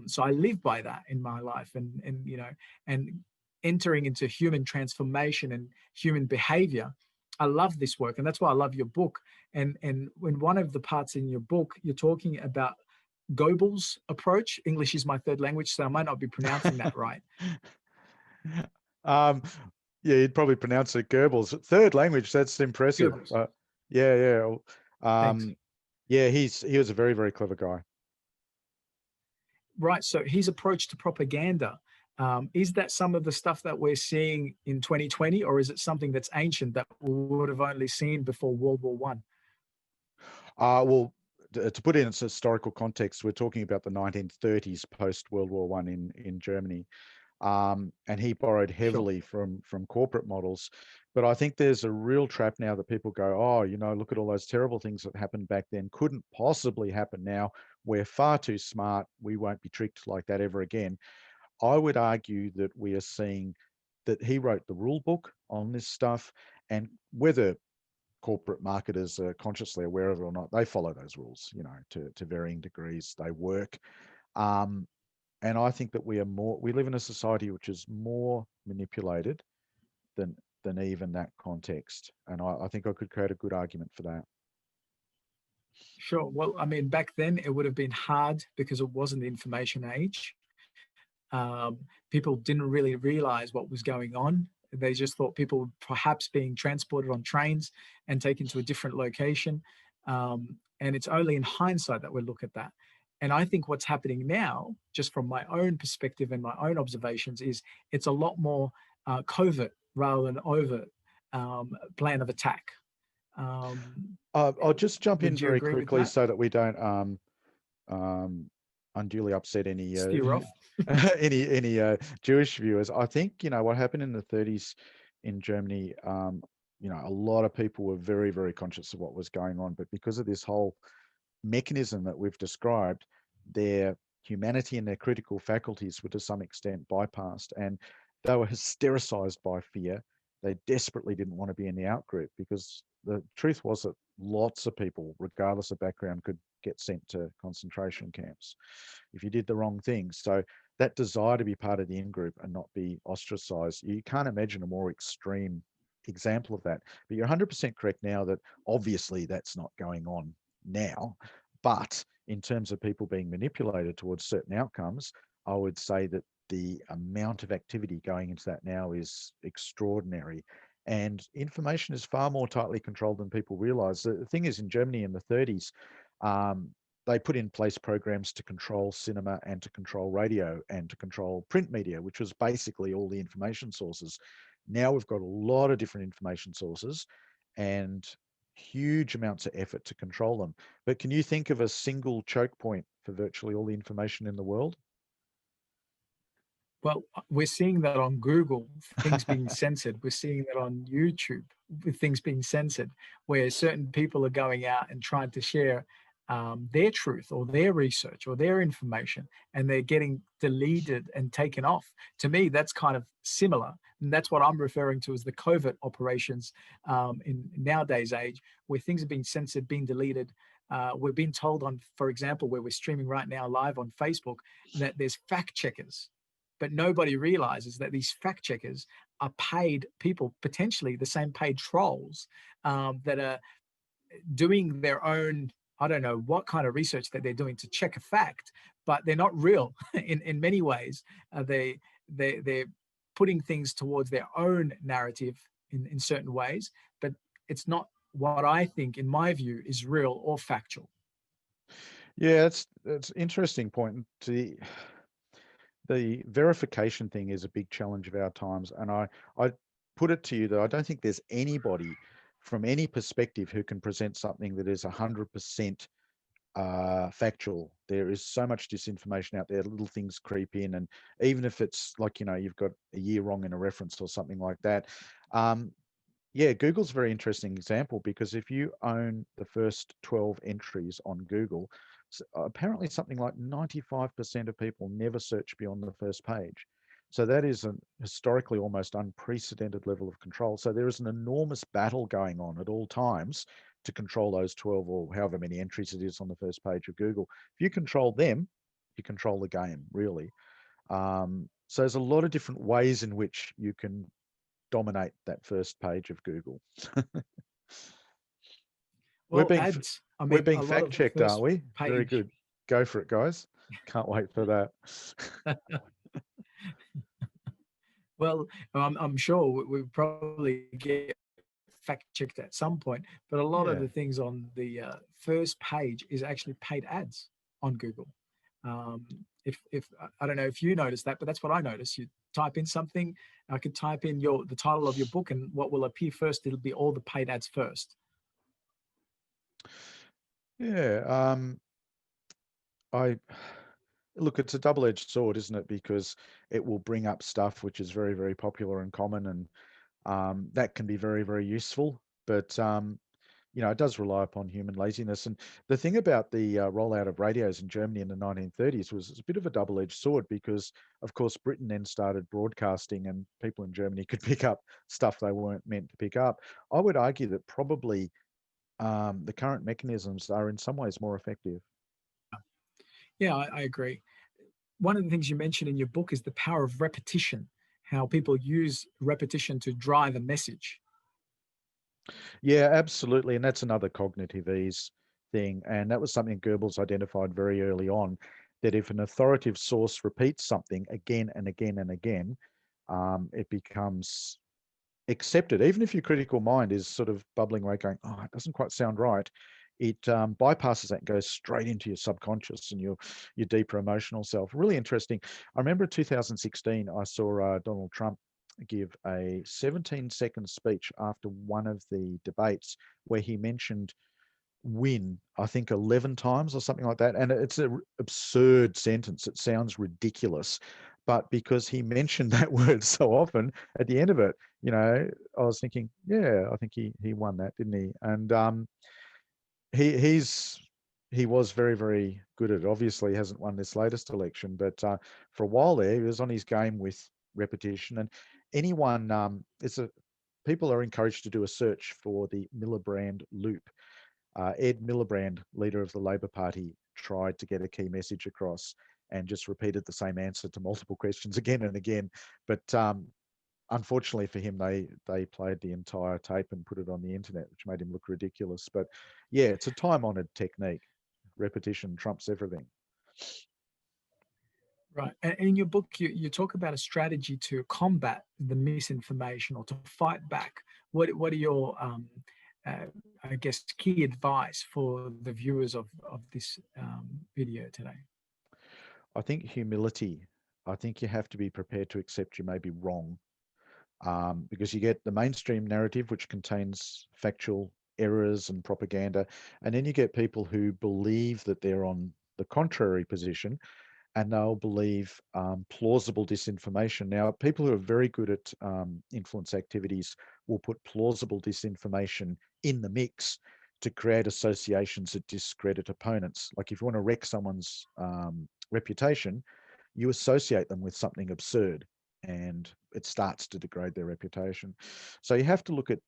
So I live by that in my life, and entering into human transformation and human behavior. I love this work, and that's why I love your book. And when one of the parts in your book, you're talking about Goebbels' approach. English is my third language, so I might not be pronouncing that right. Yeah, you'd probably pronounce it Goebbels. Third language, that's impressive. Goebbels. Yeah. Thanks. Yeah, he was a very, very clever guy. Right. So his approach to propaganda, is that some of the stuff that we're seeing in 2020, or is it something that's ancient that we would have only seen before World War One? Well, to put it in its historical context, we're talking about the 1930s, post World War One in Germany, and he borrowed Sure. heavily from corporate models. But I think there's a real trap now that people go, oh, look at all those terrible things that happened back then, couldn't possibly happen now. We're far too smart. We won't be tricked like that ever again. I would argue that we are seeing that he wrote the rule book on this stuff, and whether corporate marketers are consciously aware of it or not, they follow those rules, to varying degrees. They work. Um, and I think that we live in a society which is more manipulated than even that context. And I think I could create a good argument for that. Sure. Well, I mean, back then it would have been hard because it wasn't the information age. People didn't really realize what was going on. They just thought people were perhaps being transported on trains and taken to a different location. And it's only in hindsight that we look at that. And I think what's happening now, just from my own perspective and my own observations, is it's a lot more covert rather than overt plan of attack. I'll just jump in Would you very agree with quickly that? so that we don't unduly upset any Steer off. any Jewish viewers. I think what happened in the 30s in Germany. A lot of people were very, very conscious of what was going on, but because of this whole mechanism that we've described, their humanity and their critical faculties were to some extent bypassed, and they were hystericized by fear. They desperately didn't want to be in the outgroup, because the truth was that lots of people, regardless of background, could get sent to concentration camps if you did the wrong thing. So that desire to be part of the in-group and not be ostracized, you can't imagine a more extreme example of that. But you're 100% correct now that obviously that's not going on now. But in terms of people being manipulated towards certain outcomes, I would say that the amount of activity going into that now is extraordinary. And information is far more tightly controlled than people realize. The thing is, in Germany in the 30s, they put in place programs to control cinema and to control radio and to control print media, which was basically all the information sources. Now we've got a lot of different information sources and huge amounts of effort to control them. But can you think of a single choke point for virtually all the information in the world? Well, we're seeing that on Google, things being censored. We're seeing that on YouTube, with things being censored, where certain people are going out and trying to share their truth or their research or their information, and they're getting deleted and taken off. To me, that's kind of similar. And that's what I'm referring to as the covert operations in nowadays age, where things are being censored, being deleted. We're being told on, for example, where we're streaming right now live on Facebook, that there's fact checkers, but nobody realizes that these fact checkers are paid people, potentially the same paid trolls, that are doing their own, I don't know what kind of research that they're doing to check a fact, but they're not real in many ways. They're putting things towards their own narrative in certain ways, but it's not what I think, in my view, is real or factual. Yeah, it's interesting point. The verification thing is a big challenge of our times, and I put it to you that I don't think there's anybody from any perspective who can present something that is 100% factual. There is so much disinformation out there. Little things creep in, and even if it's like you've got a year wrong in a reference or something like that. Yeah, Google's a very interesting example, because if you own the first 12 entries on Google, apparently something like 95% of people never search beyond the first page. So that is a historically almost unprecedented level of control. So there is an enormous battle going on at all times to control those 12 or however many entries it is on the first page of Google. If you control them, you control the game, really. So there's a lot of different ways in which you can dominate that first page of Google. We're Well, being ads, I we're mean, being a lot fact of the checked, aren't first we? Very page. good. Go for it, guys. Can't wait for that. Well, I'm sure we probably get fact checked at some point, but a lot of Yeah. the things on the first page is actually paid ads on Google. Um, if I don't know if you notice that, but that's what I notice. You type in something, I could type in the title of your book, and what will appear first, it'll be all the paid ads first. Yeah. I look, it's a double-edged sword, isn't it? Because it will bring up stuff which is very, very popular and common, and that can be very, very useful. But it does rely upon human laziness. And the thing about the rollout of radios in Germany in the 1930s was it's a bit of a double-edged sword because, of course, Britain then started broadcasting, and people in Germany could pick up stuff they weren't meant to pick up. I would argue that probably the current mechanisms are in some ways more effective. Yeah, I agree. One of the things you mentioned in your book is the power of repetition, how people use repetition to drive a message. Yeah, absolutely. And that's another cognitive ease thing. And that was something Goebbels identified very early on, that if an authoritative source repeats something again and again and again, it becomes accepted. Even if your critical mind is sort of bubbling away going, oh, it doesn't quite sound right, it bypasses that and goes straight into your subconscious and your deeper emotional self. Really interesting. I remember in 2016, I saw Donald Trump give a 17-second speech after one of the debates where he mentioned win, I think 11 times or something like that. And it's an absurd sentence. It sounds ridiculous. But because he mentioned that word so often at the end of it, I was thinking, yeah, I think he won that, didn't he? And he he's he was very, very good at it. Obviously, he hasn't won this latest election, but for a while there, he was on his game with repetition. And anyone, people are encouraged to do a search for the Miliband loop. Ed Miliband, leader of the Labor Party, tried to get a key message across and just repeated the same answer to multiple questions again and again. But unfortunately for him, they played the entire tape and put it on the internet, which made him look ridiculous. But yeah, it's a time-honored technique. Repetition trumps everything. Right. And in your book, you talk about a strategy to combat the misinformation or to fight back. What are your, uh, I guess, key advice for the viewers of this video today? I think humility. I think you have to be prepared to accept you may be wrong, because you get the mainstream narrative, which contains factual errors and propaganda, and then you get people who believe that they're on the contrary position, and they'll believe plausible disinformation. Now, people who are very good at influence activities will put plausible disinformation in the mix to create associations that discredit opponents. Like if you want to wreck someone's reputation, you associate them with something absurd and it starts to degrade their reputation. So you have to look at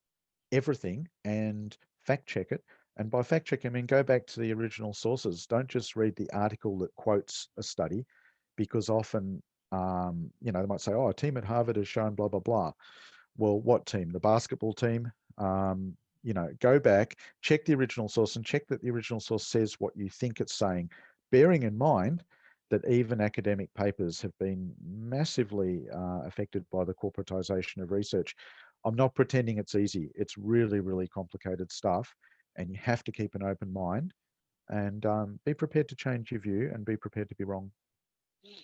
everything and fact check it. And by fact check, I mean go back to the original sources. Don't just read the article that quotes a study, because often, they might say, oh, a team at Harvard has shown blah, blah, blah. Well, what team? The basketball team? Go back, check the original source and check that the original source says what you think it's saying, bearing in mind that even academic papers have been massively affected by the corporatization of research. I'm not pretending it's easy. It's really, really complicated stuff, and you have to keep an open mind and be prepared to change your view and be prepared to be wrong.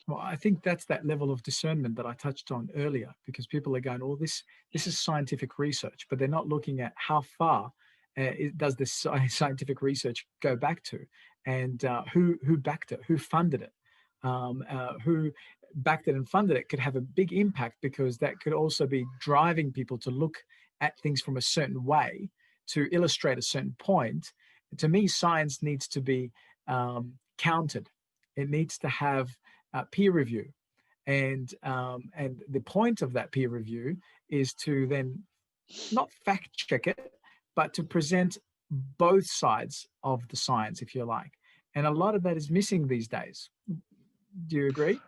Well, I think that's that level of discernment that I touched on earlier, because people are going, "Oh, this is scientific research," but they're not looking at how far does this scientific research go back to, and who backed it, who funded it, who backed it and funded it could have a big impact, because that could also be driving people to look at things from a certain way to illustrate a certain point. To me, science needs to be counted. It needs to have peer review, and the point of that peer review is to then not fact check it, but to present both sides of the science, if you like. And a lot of that is missing these days. Do you agree?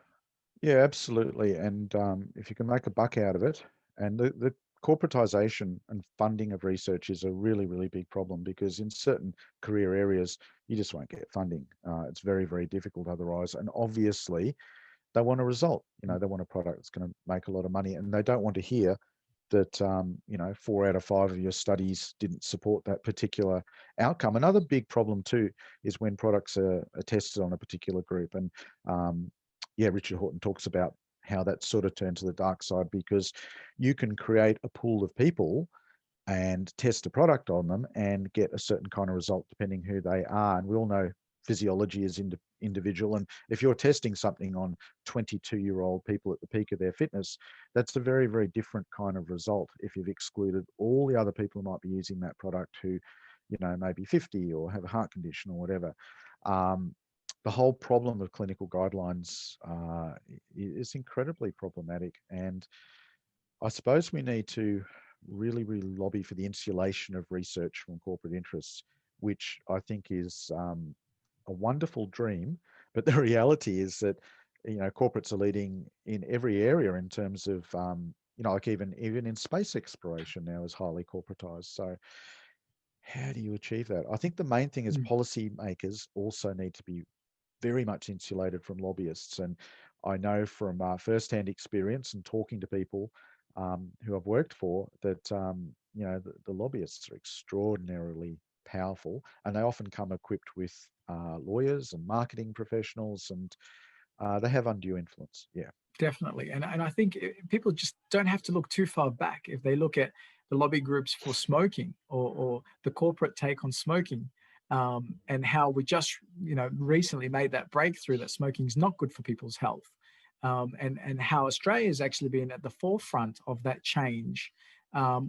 Yeah, absolutely. And if you can make a buck out of it, and the corporatization and funding of research is a really, really big problem, because in certain career areas, you just won't get funding. It's very, very difficult otherwise. And obviously, they want a result. They want a product that's going to make a lot of money, and they don't want to hear that 4 out of 5 of your studies didn't support that particular outcome. Another big problem too is when products are tested on a particular group, and Richard Horton talks about how that sort of turned to the dark side, because you can create a pool of people and test a product on them and get a certain kind of result depending who they are. And we all know physiology is individual. And if you're testing something on 22-year-old people at the peak of their fitness, that's a very, very different kind of result if you've excluded all the other people who might be using that product who, maybe 50 or have a heart condition or whatever. The whole problem of clinical guidelines is incredibly problematic. And I suppose we need to really, really lobby for the insulation of research from corporate interests, which I think is a wonderful dream. But the reality is that, corporates are leading in every area in terms of, like even in space exploration now is highly corporatized. So how do you achieve that? I think the main thing is policymakers also need to be very much insulated from lobbyists. And I know from firsthand experience and talking to people who I've worked for that, the lobbyists are extraordinarily powerful, and they often come equipped with lawyers and marketing professionals, and they have undue influence. Yeah. Definitely. And I think people just don't have to look too far back. If they look at the lobby groups for smoking, or the corporate take on smoking, and how we just, recently made that breakthrough that smoking is not good for people's health, and how Australia has actually been at the forefront of that change,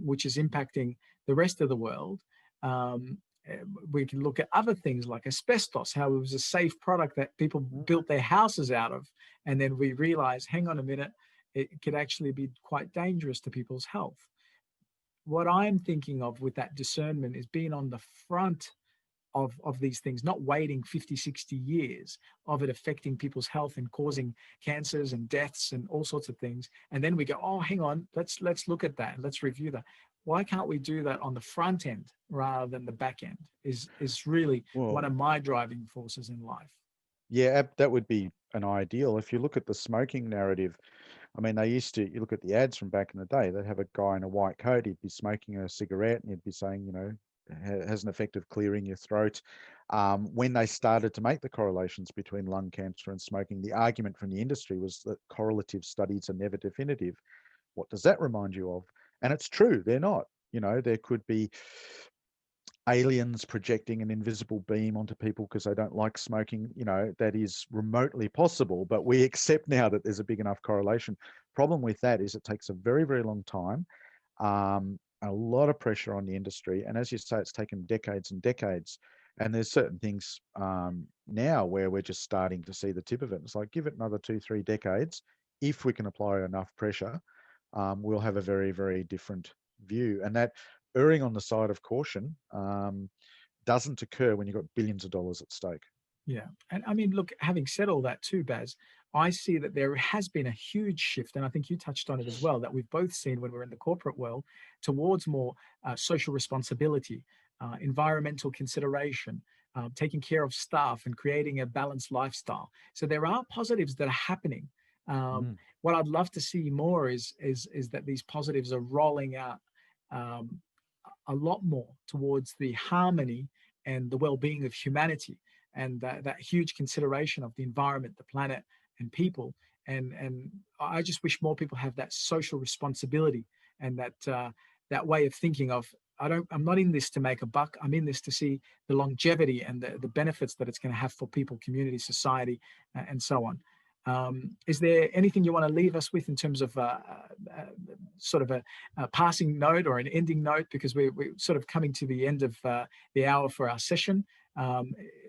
which is impacting the rest of the world. We can look at other things like asbestos, how it was a safe product that people built their houses out of. And then we realize, hang on a minute, it could actually be quite dangerous to people's health. What I'm thinking of with that discernment is being on the front of these things, not waiting 50, 60 years of it affecting people's health and causing cancers and deaths and all sorts of things. And then we go, oh, hang on, let's look at that. Let's review that. Why can't we do that on the front end rather than the back end is really one of my driving forces in life. Yeah, that would be an ideal. If you look at the smoking narrative, I mean, you look at the ads from back in the day, they'd have a guy in a white coat, he'd be smoking a cigarette and he'd be saying, has an effect of clearing your throat. When they started to make the correlations between lung cancer and smoking, the argument from the industry was that correlative studies are never definitive. What does that remind you of? And it's true, they're not. There could be aliens projecting an invisible beam onto people because they don't like smoking. That is remotely possible, but we accept now that there's a big enough correlation. Problem with that is it takes a very, very long time, a lot of pressure on the industry. And as you say, it's taken decades and decades. And there's certain things now where we're just starting to see the tip of it. It's like, give it another 2-3 decades. If we can apply enough pressure, we'll have a very, very different view. And that erring on the side of caution doesn't occur when you've got billions of dollars at stake. Yeah. And I mean, look, having said all that too, Baz, I see that there has been a huge shift, and I think you touched on it as well, that we've both seen when we're in the corporate world, towards more social responsibility, environmental consideration, taking care of staff and creating a balanced lifestyle. So there are positives that are happening. What I'd love to see more is that these positives are rolling out a lot more towards the harmony and the well-being of humanity, and that huge consideration of the environment, the planet, and people. And I just wish more people have that social responsibility and that way of thinking of, I'm not in this to make a buck. I'm in this to see the longevity and the benefits that it's going to have for people, community, society, and so on. Is there anything you want to leave us with in terms of sort of a passing note or an ending note? Because we're sort of coming to the end of the hour for our session,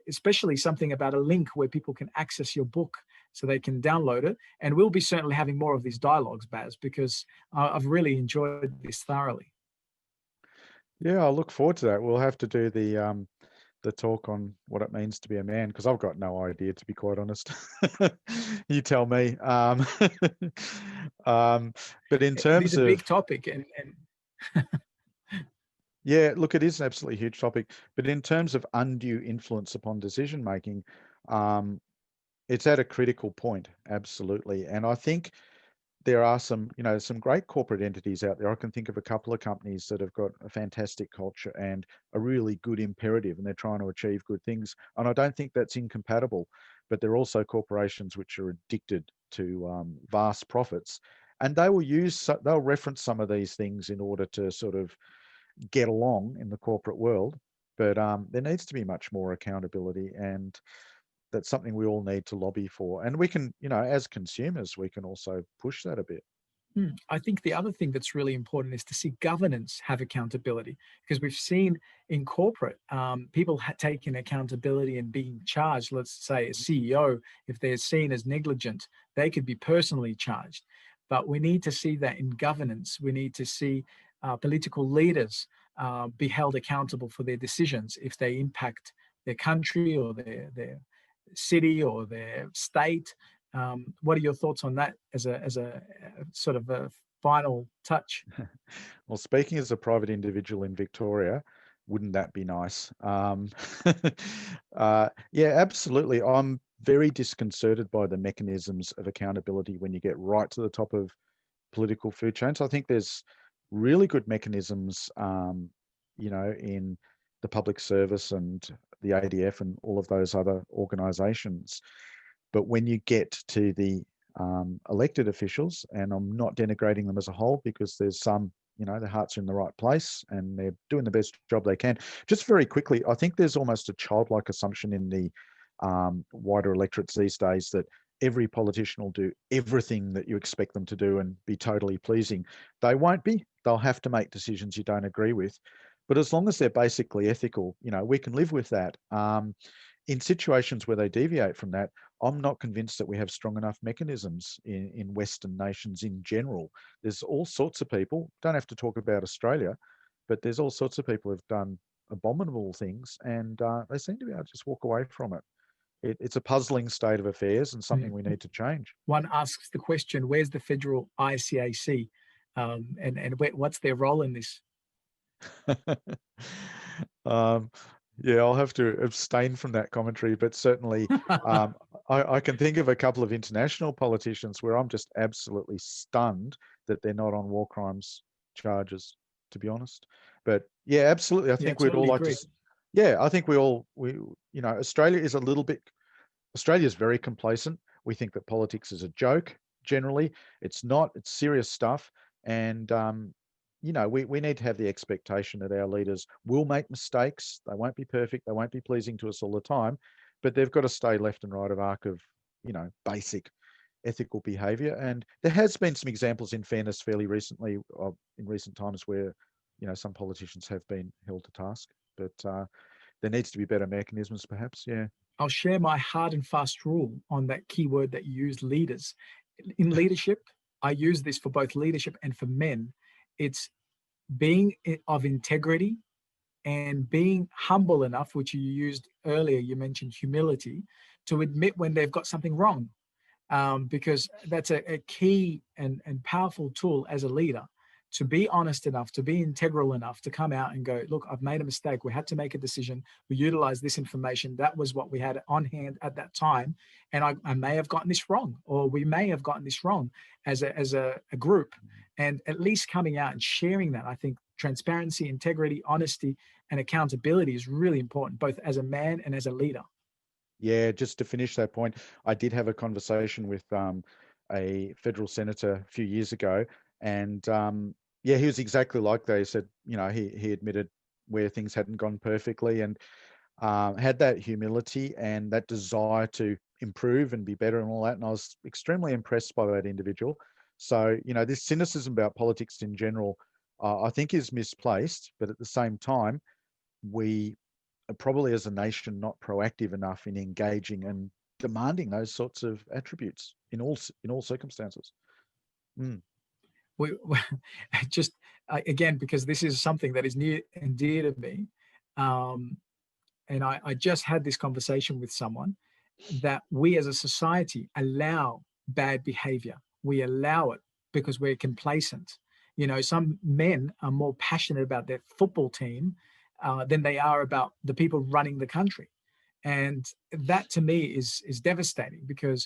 especially something about a link where people can access your book so they can download it. And we'll be certainly having more of these dialogues, Baz, because I've really enjoyed this thoroughly. Yeah, I look forward to that. We'll have to do the talk on what it means to be a man, because I've got no idea, to be quite honest. You tell me. But in terms of, it is a big topic, and yeah, look, it is an absolutely huge topic. But in terms of undue influence upon decision making, it's at a critical point, absolutely. And I think there are some, some great corporate entities out there. I can think of a couple of companies that have got a fantastic culture and a really good imperative, and they're trying to achieve good things. And I don't think that's incompatible, but there are also corporations which are addicted to vast profits, and they'll reference some of these things in order to sort of get along in the corporate world. But there needs to be much more accountability, and that's something we all need to lobby for. And we can, as consumers, we can also push that a bit. I think the other thing that's really important is to see governance have accountability, because we've seen in corporate people taking accountability and being charged. Let's say a CEO, if they're seen as negligent, they could be personally charged. But we need to see that in governance. We need to see political leaders be held accountable for their decisions if they impact their country or their city or their state. What are your thoughts on that as a sort of a final touch? Well, speaking as a private individual in Victoria, wouldn't that be nice? Yeah, absolutely. I'm very disconcerted by the mechanisms of accountability when you get right to the top of political food chains. I think there's really good mechanisms, in the public service and the ADF and all of those other organisations. But when you get to the elected officials, and I'm not denigrating them as a whole, because there's some, their hearts are in the right place and they're doing the best job they can. Just very quickly, I think there's almost a childlike assumption in the wider electorates these days that every politician will do everything that you expect them to do and be totally pleasing. They won't be. They'll have to make decisions you don't agree with. But as long as they're basically ethical, we can live with that. In situations where they deviate from that, I'm not convinced that we have strong enough mechanisms in Western nations in general. There's all sorts of people, don't have to talk about Australia, but there's all sorts of people who've done abominable things, and they seem to be able to just walk away from it. It's a puzzling state of affairs and something we need to change. One asks the question, where's the federal ICAC? What's their role in this? um, yeah, I'll have to abstain from that commentary, but certainly I can think of a couple of international politicians where I'm just absolutely stunned that they're not on war crimes charges, to be honest. But yeah, absolutely. I think we'd all like to. Yeah, I think Australia is Australia's very complacent. We think that politics is a joke. Generally, it's not. It's serious stuff. And we need to have the expectation that our leaders will make mistakes. They won't be perfect. They won't be pleasing to us all the time, but they've got to stay left and right of arc of, basic ethical behavior. And there has been some examples, in fairness, fairly recently, in recent times, where, some politicians have been held to task, but there needs to be better mechanisms, perhaps. Yeah. I'll share my hard and fast rule on that key word that you use, leaders. In leadership, I use this for both leadership and for men. It's being of integrity and being humble enough, which you used earlier, you mentioned humility, to admit when they've got something wrong, because that's a key and powerful tool as a leader, to be honest enough, to be integral enough to come out and go, look, I've made a mistake. We had to make a decision. We utilized this information. That was what we had on hand at that time. And I may have gotten this wrong, or we may have gotten this wrong as a group. And at least coming out and sharing that, I think transparency, integrity, honesty, and accountability is really important, both as a man and as a leader. Yeah, just to finish that point, I did have a conversation with a federal senator a few years ago, and yeah, he was exactly like that. He said, he admitted where things hadn't gone perfectly, and had that humility and that desire to improve and be better and all that. And I was extremely impressed by that individual. So, this cynicism about politics in general, I think is misplaced, but at the same time, we are probably as a nation not proactive enough in engaging and demanding those sorts of attributes in all circumstances. We just, again, because this is something that is near and dear to me, and I just had this conversation with someone, that we as a society allow bad behavior. We allow it because we're complacent. Some men are more passionate about their football team than they are about the people running the country. And that to me is devastating, because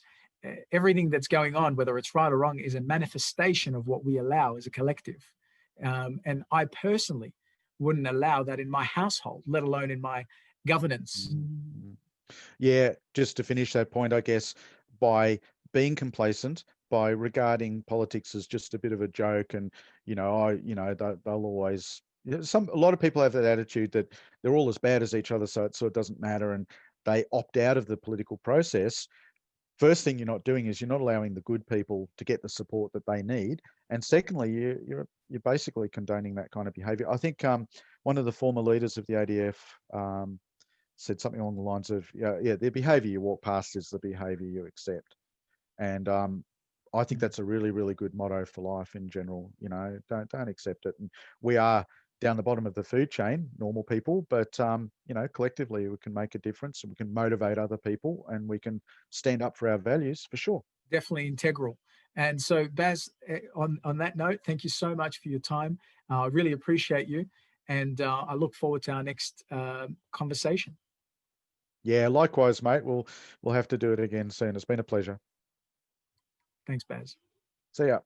everything that's going on, whether it's right or wrong, is a manifestation of what we allow as a collective. And I personally wouldn't allow that in my household, let alone in my governance. Yeah, just to finish that point, I guess, by being complacent, by regarding politics as just a bit of a joke, and they'll always. A lot of people have that attitude that they're all as bad as each other, so it doesn't matter, and they opt out of the political process. First thing you're not doing is you're not allowing the good people to get the support that they need, and secondly, you're basically condoning that kind of behaviour. I think one of the former leaders of the ADF said something along the lines of, the behaviour you walk past is the behaviour you accept. And I think that's a really, really good motto for life in general. Don't accept it. And we are down the bottom of the food chain, normal people, but collectively we can make a difference, and we can motivate other people, and we can stand up for our values for sure. Definitely integral. And so, Baz, on that note, thank you so much for your time. I really appreciate you, and I look forward to our next conversation. Yeah, likewise, mate. We'll have to do it again soon. It's been a pleasure. Thanks, Baz. See ya.